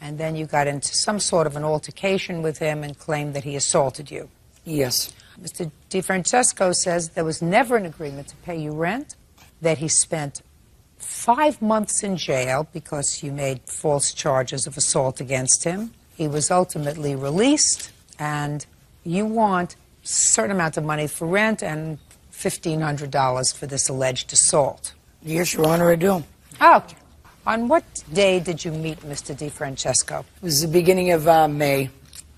And then you got into some sort of an altercation with him and claimed that he assaulted you. Yes. Mr. DiFrancesco says there was never an agreement to pay you rent, that he spent 5 months in jail because you made false charges of assault against him. He was ultimately released, and you want a certain amount of money for rent and $1,500 for this alleged assault. Yes, Your Honor, I do. Okay. On what day did you meet Mr. DiFrancesco? It was the beginning of May.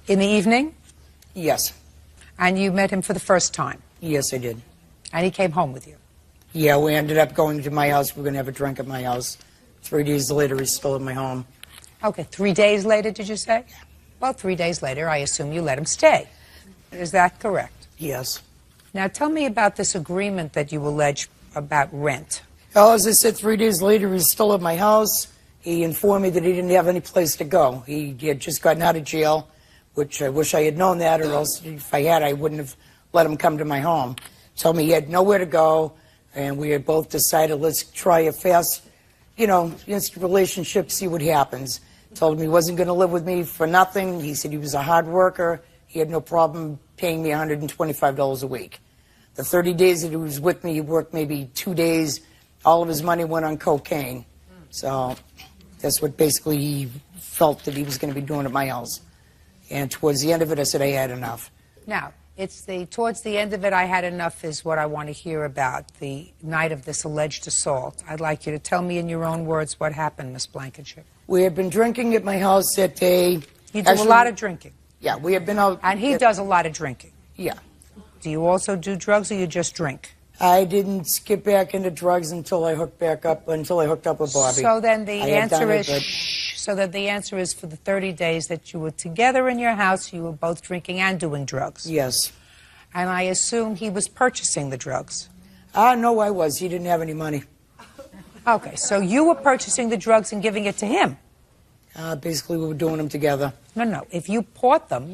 In the evening? Yes. And you met him for the first time? Yes, I did. And he came home with you? Yeah, we ended up going to my house. We were going to have a drink at my house. 3 days later, he's still at my home. Okay, 3 days later, did you say? Well, 3 days later, I assume you let him stay. Is that correct? Yes. Now, tell me about this agreement that you allege about rent. Well, as I said, 3 days later, he's still at my house. He informed me that he didn't have any place to go. He had just gotten out of jail, which I wish I had known that, or else if I had, I wouldn't have let him come to my home. Told me he had nowhere to go, and we had both decided, let's try a fast, instant relationship, see what happens. Told him he wasn't going to live with me for nothing. He said he was a hard worker. He had no problem paying me $125 a week. The 30 days that he was with me, he worked maybe 2 days. All of his money went on cocaine. So that's what basically he felt that he was going to be doing at my house. And towards the end of it, I said I had enough. Now, towards the end of it, I had enough is what I want to hear about, the night of this alleged assault. I'd like you to tell me in your own words what happened, Miss Blankenship. We had been drinking at my house that day. You do a lot of drinking? Yeah, we had been out. And he does a lot of drinking? Yeah. Do you also do drugs, or you just drink? I didn't skip back into drugs until I hooked up with Bobby. So then the answer is for the 30 days that you were together in your house, you were both drinking and doing drugs? Yes. And I assume he was purchasing the drugs? No, I was. He didn't have any money. Okay, so you were purchasing the drugs and giving it to him? Basically, we were doing them together. No. If you bought them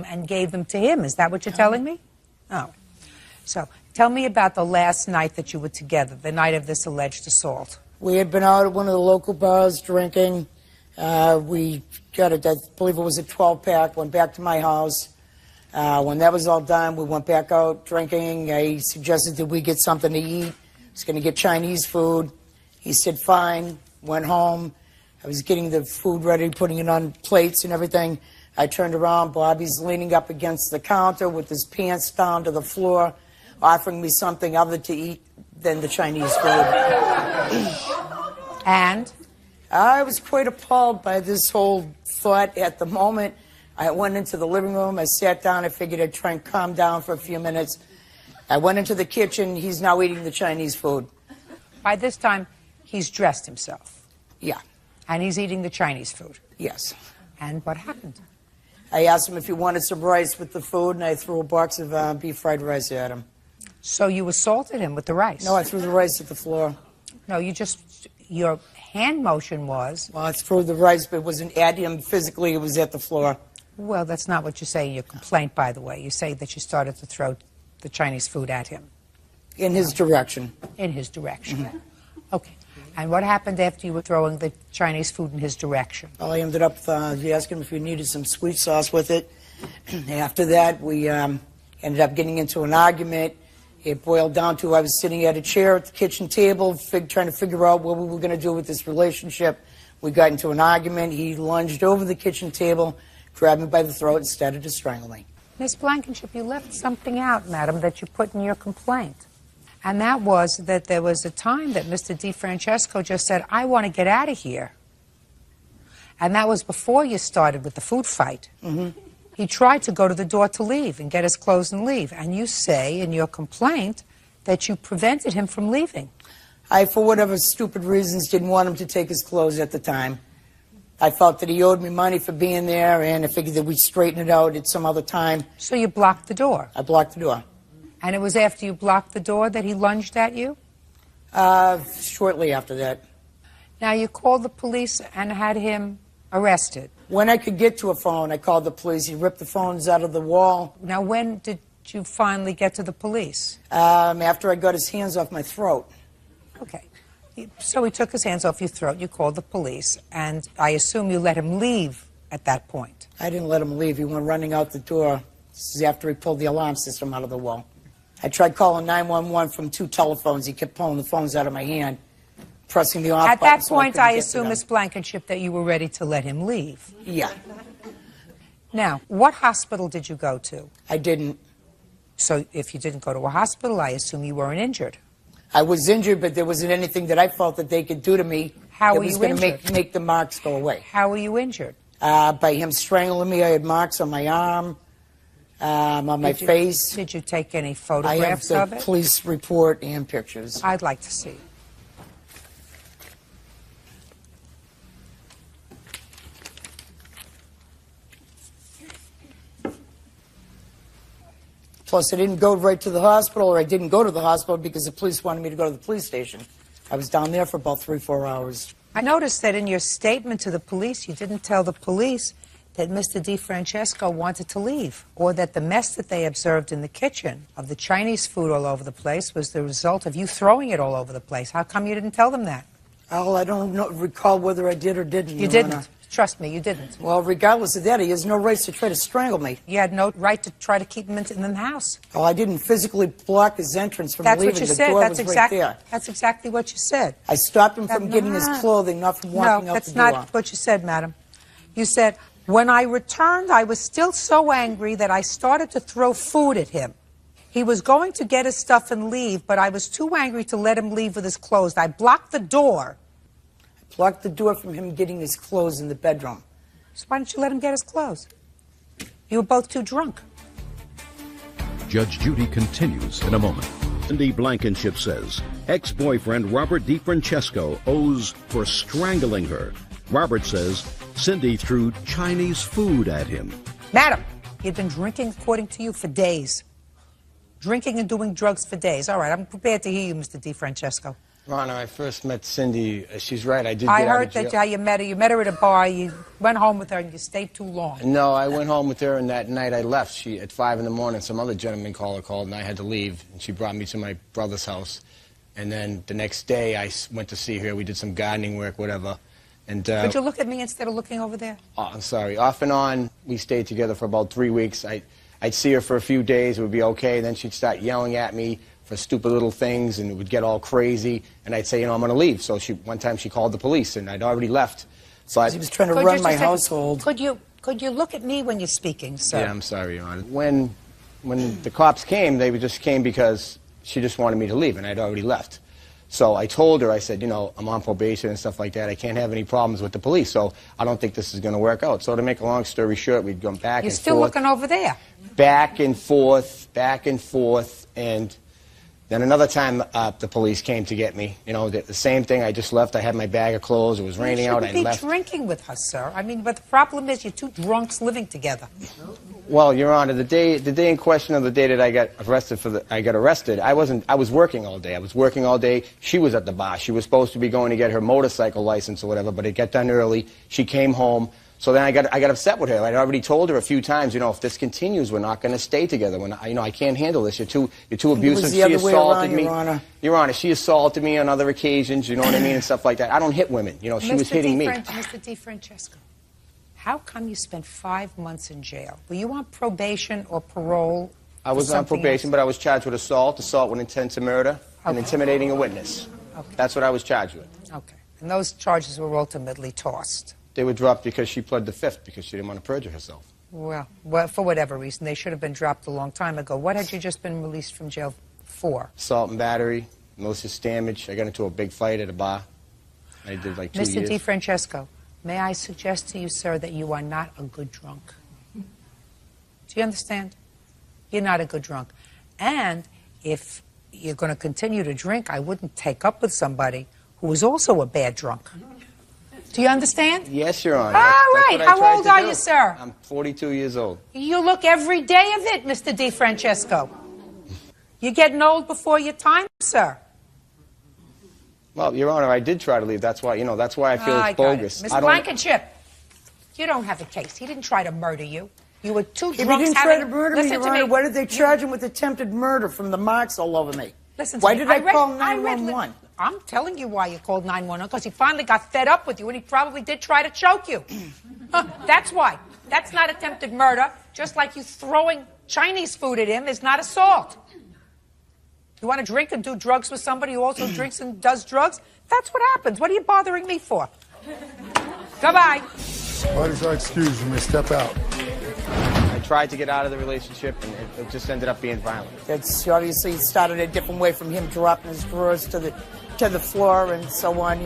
and gave them to him. Is that what you're telling me? Oh. So tell me about the last night that you were together, the night of this alleged assault. We had been out at one of the local bars drinking. We got I believe it was a 12-pack, went back to my house. When that was all done, we went back out drinking. I suggested that we get something to eat. I was going to get Chinese food. He said, fine, went home. I was getting the food ready, putting it on plates and everything. I turned around. Bobby's leaning up against the counter with his pants down to the floor, offering me something other to eat than the Chinese food. And? I was quite appalled by this whole thought at the moment. I went into the living room. I sat down. I figured I'd try and calm down for a few minutes. I went into the kitchen. He's now eating the Chinese food. By this time, he's dressed himself. Yeah. And he's eating the Chinese food. Yes. And what happened? I asked him if he wanted some rice with the food, and I threw a box of beef fried rice at him. So you assaulted him with the rice? No, I threw the rice at the floor. No, your hand motion was... Well, I threw the rice, but it wasn't at him physically. It was at the floor. Well, that's not what you say in your complaint, by the way. You say that you started to throw the Chinese food at him. In his direction. In his direction. Mm-hmm. Okay. And what happened after you were throwing the Chinese food in his direction? Well, I ended up asking him if he needed some sweet sauce with it. After that, we ended up getting into an argument. It boiled down to I was sitting at a chair at the kitchen table trying to figure out what we were going to do with this relationship. We got into an argument. He lunged over the kitchen table, grabbed me by the throat, and started to strangle me. Miss Blankenship, you left something out, madam, that you put in your complaint. And that was that there was a time that Mr. DeFrancesco just said, I want to get out of here. And that was before you started with the food fight. Mm-hmm. He tried to go to the door to leave and get his clothes and leave. And you say in your complaint that you prevented him from leaving. I, for whatever stupid reasons, didn't want him to take his clothes at the time. I felt that he owed me money for being there, and I figured that we'd straighten it out at some other time. So you blocked the door? I blocked the door. And it was after you blocked the door that he lunged at you? Shortly after that. Now, you called the police and had him arrested. When I could get to a phone, I called the police. He ripped the phones out of the wall. Now, when did you finally get to the police? After I got his hands off my throat. Okay. So he took his hands off your throat, you called the police, and I assume you let him leave at that point. I didn't let him leave. He went running out the door. This is after he pulled the alarm system out of the wall. I tried calling 911 from 2 telephones. He kept pulling the phones out of my hand, pressing the off At button. that point, I assume, Miss Blankenship, that you were ready to let him leave. Yeah. Now, what hospital did you go to? I didn't. So if you didn't go to a hospital, I assume you weren't injured. I was injured, but there wasn't anything that I felt that they could do to me that was going to make the marks go away. How were you injured? By him strangling me. I had marks on my arm, on my face. Did you take any photographs of I it? have the police report and pictures. I'd like to see. Plus, I didn't go right to the hospital, or I didn't go to the hospital because the police wanted me to go to the police station. I was down there for about 3-4 hours. I noticed that in your statement to the police, you didn't tell the police that Mr. DeFrancesco wanted to leave, or that the mess that they observed in the kitchen of the Chinese food all over the place was the result of you throwing it all over the place. How come you didn't tell them that? Oh, I don't recall whether I did or didn't. You didn't. Trust me, you didn't. Well, regardless of that, he has no right to try to strangle me. You had no right to try to keep him in the house. Oh, I didn't physically block his entrance from That's leaving. what you the said. door That's was right there. That's exactly what you said. I stopped him from getting his clothing, not from walking out the door. No, that's not what you said, madam. You said, when I returned, I was still so angry that I started to throw food at him. He was going to get his stuff and leave, but I was too angry to let him leave with his clothes. I blocked the door. I blocked the door from him getting his clothes in the bedroom. So why didn't you let him get his clothes? You were both too drunk. Judge Judy continues in a moment. Cindy Blankenship says ex-boyfriend Robert DeFrancesco owes for strangling her. Robert says Cindy threw Chinese food at him. Madam, he'd been drinking, according to you, for days. Drinking and doing drugs for days. All right, I'm prepared to hear you, Mr. DeFrancesco. Your Honor, I first met Cindy. She's right. I did. I get out heard of jail. that how you met her. You met her at a bar. You went home with her, and you stayed too long. No, I went home with her, and that night I left. At 5 in the morning, some other gentleman called, and I had to leave. And she brought me to my brother's house, And then the next day, I went to see her. We did some gardening work, whatever. And Could you look at me instead of looking over there? I'm sorry. Off and on, we stayed together for about 3 weeks. I'd see her for a few days. It would be okay. Then she'd start yelling at me for stupid little things, and it would get all crazy. And I'd say, I'm going to leave. So one time she called the police, and I'd already left. So he was trying to run my household. Could you look at me when you're speaking, sir? Yeah, I'm sorry, Your Honor. When the cops came, they just came because she just wanted me to leave, and I'd already left. So I told her, I said, I'm on probation and stuff like that. I can't have any problems with the police, so I don't think this is going to work out. So to make a long story short, we'd gone back and forth. You're still looking over there. Back and forth, and then another time the police came to get me. The same thing. I just left. I had my bag of clothes. It was raining out. I left. You shouldn't be drinking with her, sir. But the problem is you're two drunks living together. Well, Your Honor, the day in question of the day that I got arrested, I was working all day. I was working all day. She was at the bar. She was supposed to be going to get her motorcycle license or whatever, but it got done early. She came home. So then I got upset with her. I'd already told her a few times, if this continues, we're not going to stay together. I can't handle this. You're too abusive. She assaulted me. Your Honor, she assaulted me on other occasions, you know what I mean, and stuff like that. I don't hit women. She was hitting me. Mr. DeFrancesco, how come you spent 5 months in jail? Were you on probation or parole? I was on probation, but I was charged with assault with intent to murder, and intimidating a witness. Okay. That's what I was charged with. Okay. And those charges were ultimately tossed. They were dropped because she pled the fifth, because she didn't want to perjure herself. Well, for whatever reason. They should have been dropped a long time ago. What had you just been released from jail for? Assault and battery, malicious damage. I got into a big fight at a bar. I did like 2 years. Mr. DeFrancesco, may I suggest to you, sir, that you are not a good drunk? Do you understand? You're not a good drunk. And if you're going to continue to drink, I wouldn't take up with somebody who is also a bad drunk. Do you understand? Yes, Your Honor. All right. How old are you, sir? I'm 42 years old. You look every day of it, Mr. DeFrancesco. You're getting old before your time, sir. Well, Your Honor, I did try to leave. That's why I feel it's bogus. Mr. Blankenship, you don't have a case. He didn't try to murder you. You were two drunks. If he didn't try to murder me, Your Honor, why did they charge him with attempted murder from the marks all over me? Listen to why me. did I call 911? I'm telling you why you called 911, because he finally got fed up with you, and he probably did try to choke you. That's why. That's not attempted murder, just like you throwing Chinese food at him is not assault. You want to drink and do drugs with somebody who also drinks and does drugs? That's what happens. What are you bothering me for? Goodbye. Parties are excused. You may step out. I tried to get out of the relationship, and it just ended up being violent. It's obviously started a different way from him dropping his drawers to the floor and so on,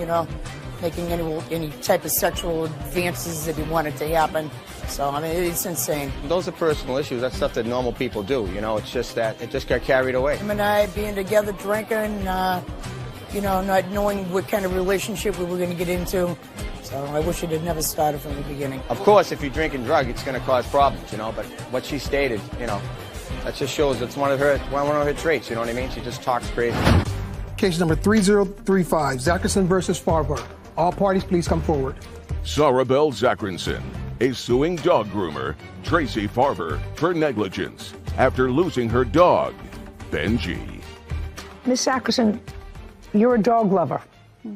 making any type of sexual advances that he wanted to happen. So, it's insane. Those are personal issues. That's stuff that normal people do, It's just that it just got carried away. Him and I being together, drinking, not knowing what kind of relationship we were going to get into. So I wish it had never started from the beginning. Of course, if you drink and drug, it's going to cause problems, But what she stated, that just shows it's one of her traits, you know what I mean? She just talks crazy. Case number 3035, Zackerson versus Farber. All parties, please come forward. Sarabelle Zackerson is suing dog groomer Tracy Farber for negligence after losing her dog, Benji. Miss Zackerson, you're a dog lover.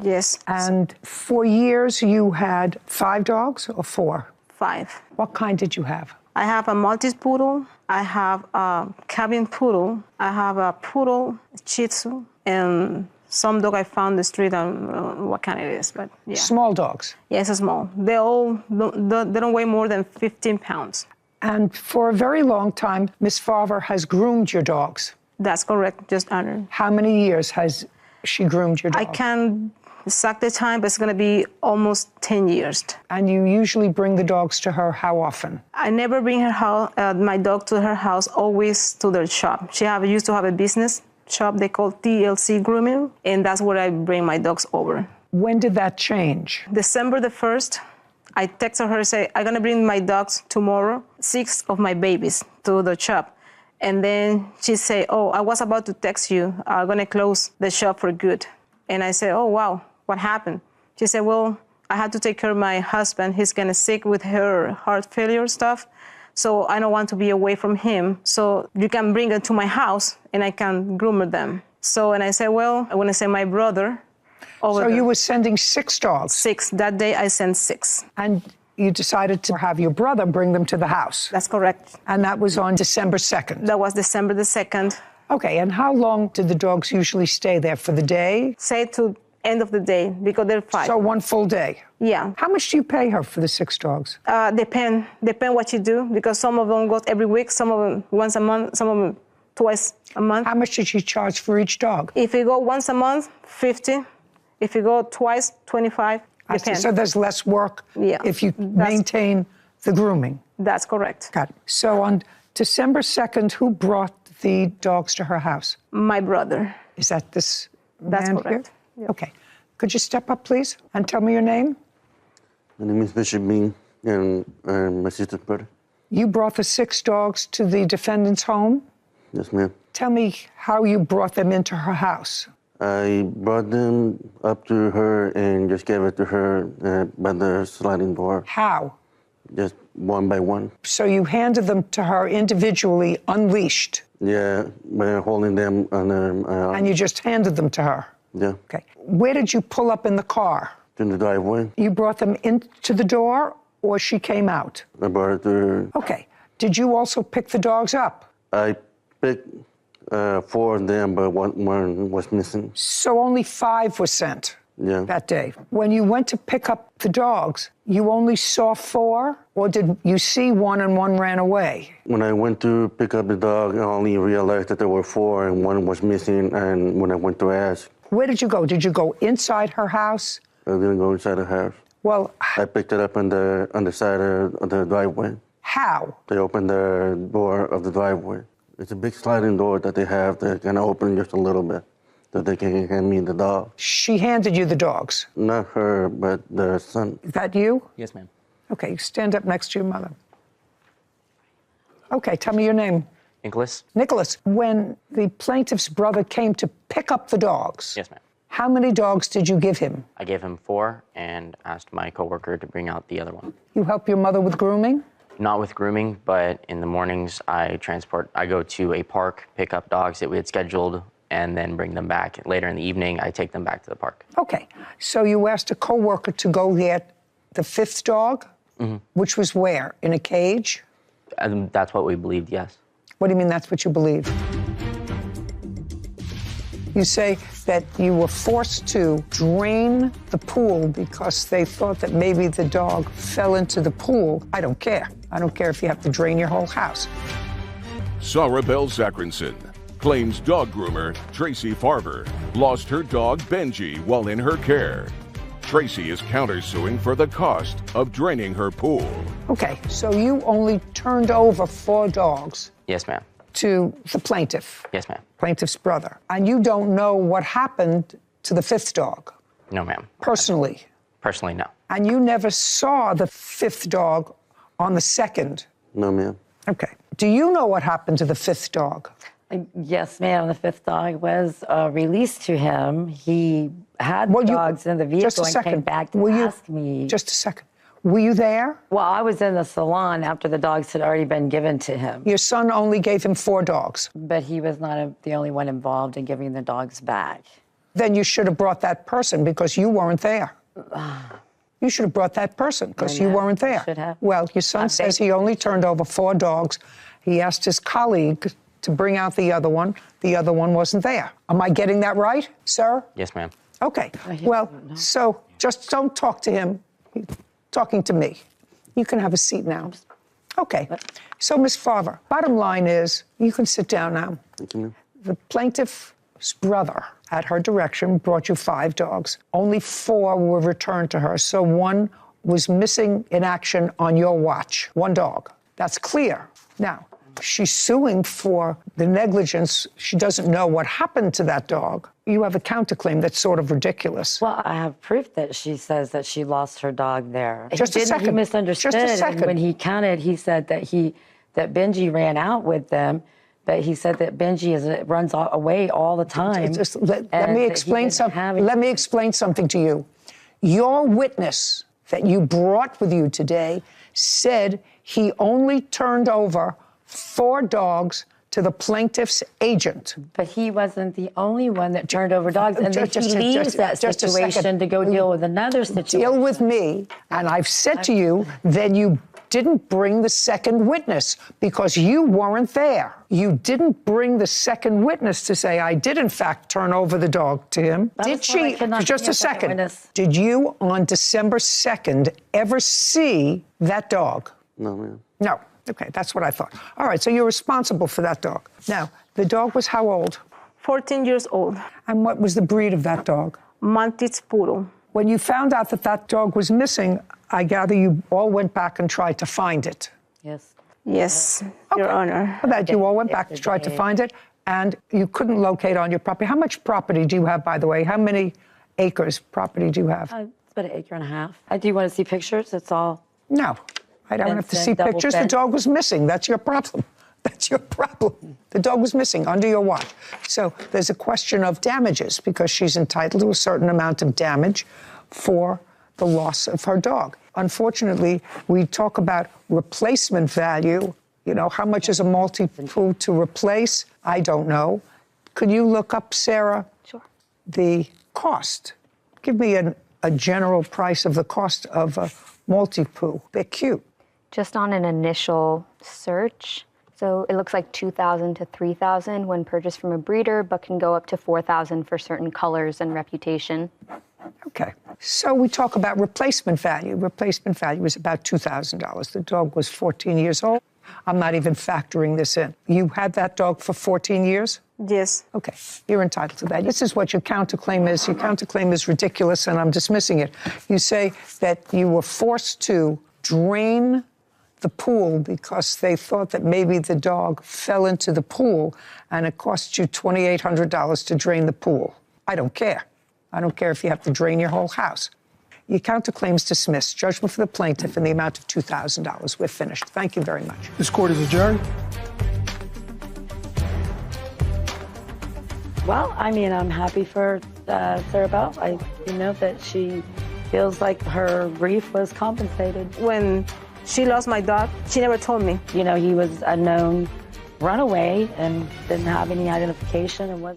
Yes. And for years you had 5 dogs or 4? 5. What kind did you have? I have a Maltese poodle, I have a cabin poodle, I have a poodle, Shih Tzu, and some dog I found in the street. I don't know what kind it is, but yeah. Small dogs? Yes, small. They don't weigh more than 15 pounds. And for a very long time, Miss Farber has groomed your dogs. That's correct, just under. How many years has she groomed your dog? I can't exact the time, but it's going to be almost 10 years. And you usually bring the dogs to her how often? I never bring my dog to her house, always to their shop. She used to have a business shop they call TLC Grooming, and that's where I bring my dogs over. When did that change? December the 1st, I texted her and say, I'm going to bring my dogs tomorrow, 6 of my babies, to the shop. And then she said, oh, I was about to text you. I'm going to close the shop for good. And I said, oh, wow, what happened? She said, well, I had to take care of my husband. He's kind of sick with her heart failure stuff. So I don't want to be away from him. So you can bring them to my house and I can groom them. So, and I said, well, I want to send my brother over So there. you were sending 6 dogs? 6. That day I sent 6. And you decided to have your brother bring them to the house? That's correct. And that was on December 2nd? That was December the 2nd. Okay, and how long did the dogs usually stay there? For the day? Say to end of the day, because they're 5. So 1 full day? Yeah. How much do you pay her for the 6 dogs? Depend what you do, because some of them go every week, some of them once a month, some of them twice a month. How much did you charge for each dog? If you go once a month, 50. If you go twice, 25. I see. So there's less work if you maintain the grooming. That's correct. Got it. So on December 2nd, who brought the dogs to her house? My brother. Is that this That's man correct. here? Yeah. Okay. Could you step up, please, and tell me your name? My name is Bishop Bean, and I'm my sister's brother. You brought the 6 dogs to the defendant's home? Yes, ma'am. Tell me how you brought them into her house. I brought them up to her and just gave it to her by the sliding door. How? Just one by one. So you handed them to her individually, unleashed? Yeah, by holding them on and you just handed them to her? Yeah. Okay. Where did you pull up in the car? In the driveway. You brought them into the door, or she came out? I brought it to her. Okay. Did you also pick the dogs up? I picked 4 of them, but one was missing. So only 5 were sent that day. When you went to pick up the dogs, you only saw 4, or did you see 1 and 1 ran away? When I went to pick up the dog, I only realized that there were 4 and 1 was missing, and when I went to ask. Where did you go? Did you go inside her house? I didn't go inside the house. Well, I picked it up on the side of the driveway. How? They opened the door of the driveway. It's a big sliding door that they have that can open just a little bit, that they can hand me the dog. She handed you the dogs? Not her, but the son. Is that you? Yes, ma'am. Okay, stand up next to your mother. Okay, tell me your name. Nicholas? Nicholas, when the plaintiff's brother came to pick up the dogs, Yes, ma'am. how many dogs did you give him? I gave him 4 and asked my coworker to bring out the other one. You help your mother with grooming? Not with grooming, but in the mornings I go to a park, pick up dogs that we had scheduled, and then bring them back. Later in the evening, I take them back to the park. Okay, so you asked a coworker to go get the 5th dog, which was where? In a cage? That's what we believed, yes. What do you mean that's what you believe? You say that you were forced to drain the pool because they thought that maybe the dog fell into the pool. I don't care. I don't care if you have to drain your whole house. Sarah Bell Zachrinson claims dog groomer Tracy Farver lost her dog Benji while in her care. Tracy is countersuing for the cost of draining her pool. Okay, so you only turned over 4 dogs Yes, ma'am. to the plaintiff, Yes, ma'am. plaintiff's brother, and you don't know what happened to the 5th dog, No, ma'am. personally, Personally, no. and you never saw the 5th dog on the 2nd. No, ma'am. Okay. Do you know what happened to the 5th dog? Yes, ma'am. The 5th dog was released to him. He had dogs in the vehicle and came back to ask me. Just a second. Were you there? Well, I was in the salon after the dogs had already been given to him. Your son only gave him 4 dogs. But he was not the only one involved in giving the dogs back. Then you should have brought that person because you weren't there. You should have brought that person because you weren't there. Should have. Well, your son says he only turned over 4 dogs. He asked his colleague to bring out the other one. The other one wasn't there. Am I getting that right, sir? Yes, ma'am. Okay. Well, so just don't talk to him. He's talking to me. You can have a seat now. Okay. So, Ms. Farver, bottom line is, you can sit down now. Thank you, ma'am. The plaintiff's brother, at her direction, brought you 5 dogs. Only 4 were returned to her, so 1 was missing in action on your watch. 1 dog. That's clear. Now, she's suing for the negligence. She doesn't know what happened to that dog. You have a counterclaim that's sort of ridiculous. Well, I have proof that she says that she lost her dog there. Just a second. He misunderstood. Just a second. And when he counted, he said that Benji ran out with them, but he said that Benji runs away all the time. Let me explain something. Let me explain something to you. Your witness that you brought with you today said he only turned over 4 dogs to the plaintiff's agent. But he wasn't the only one that turned over dogs, and then he leaves that situation to go deal with another situation. Deal with me, and I've said to you, then you didn't bring the second witness because you weren't there. You didn't bring the second witness to say, I did in fact turn over the dog to him. Did she, just a second, did you on December 2nd ever see that dog? No, ma'am. No. Okay, that's what I thought. All right, so you're responsible for that dog. Now, the dog was how old? 14 years old. And what was the breed of that dog? Maltese Poodle. When you found out that that dog was missing, I gather you all went back and tried to find it. Yes. Yes, Your Honor. That you all went back to try to find it, and you couldn't locate on your property. How much property do you have, by the way? How many acres property do you have? It's about 1.5 acres. Do you want to see pictures? It's all... No. I don't have to see pictures. The dog was missing. That's your problem. That's your problem. The dog was missing under your watch. So there's a question of damages because she's entitled to a certain amount of damage for the loss of her dog. Unfortunately, we talk about replacement value. You know, how much is a multi-poo to replace? I don't know. Could you look up, Sarah, the cost? Give me a general price of the cost of a multi-poo. They're cute. Just on an initial search, so it looks like $2,000 to $3,000 when purchased from a breeder, but can go up to $4,000 for certain colors and reputation. Okay. So we talk about replacement value. Replacement value is about $2,000. The dog was 14 years old. I'm not even factoring this in. You had that dog for 14 years? Yes. Okay. You're entitled to that. This is what your counterclaim is. Your counterclaim is ridiculous, and I'm dismissing it. You say that you were forced to drain the pool because they thought that maybe the dog fell into the pool, and it cost you $2,800 to drain the pool. I don't care. I don't care if you have to drain your whole house. Your counterclaim's dismissed. Judgment for the plaintiff in the amount of $2,000. We're finished. Thank you very much. This court is adjourned. Well, I mean, I'm happy for Sarah Bell. You know that she feels like her grief was compensated. When she lost my dog, she never told me. You know, he was a known runaway and didn't have any identification and was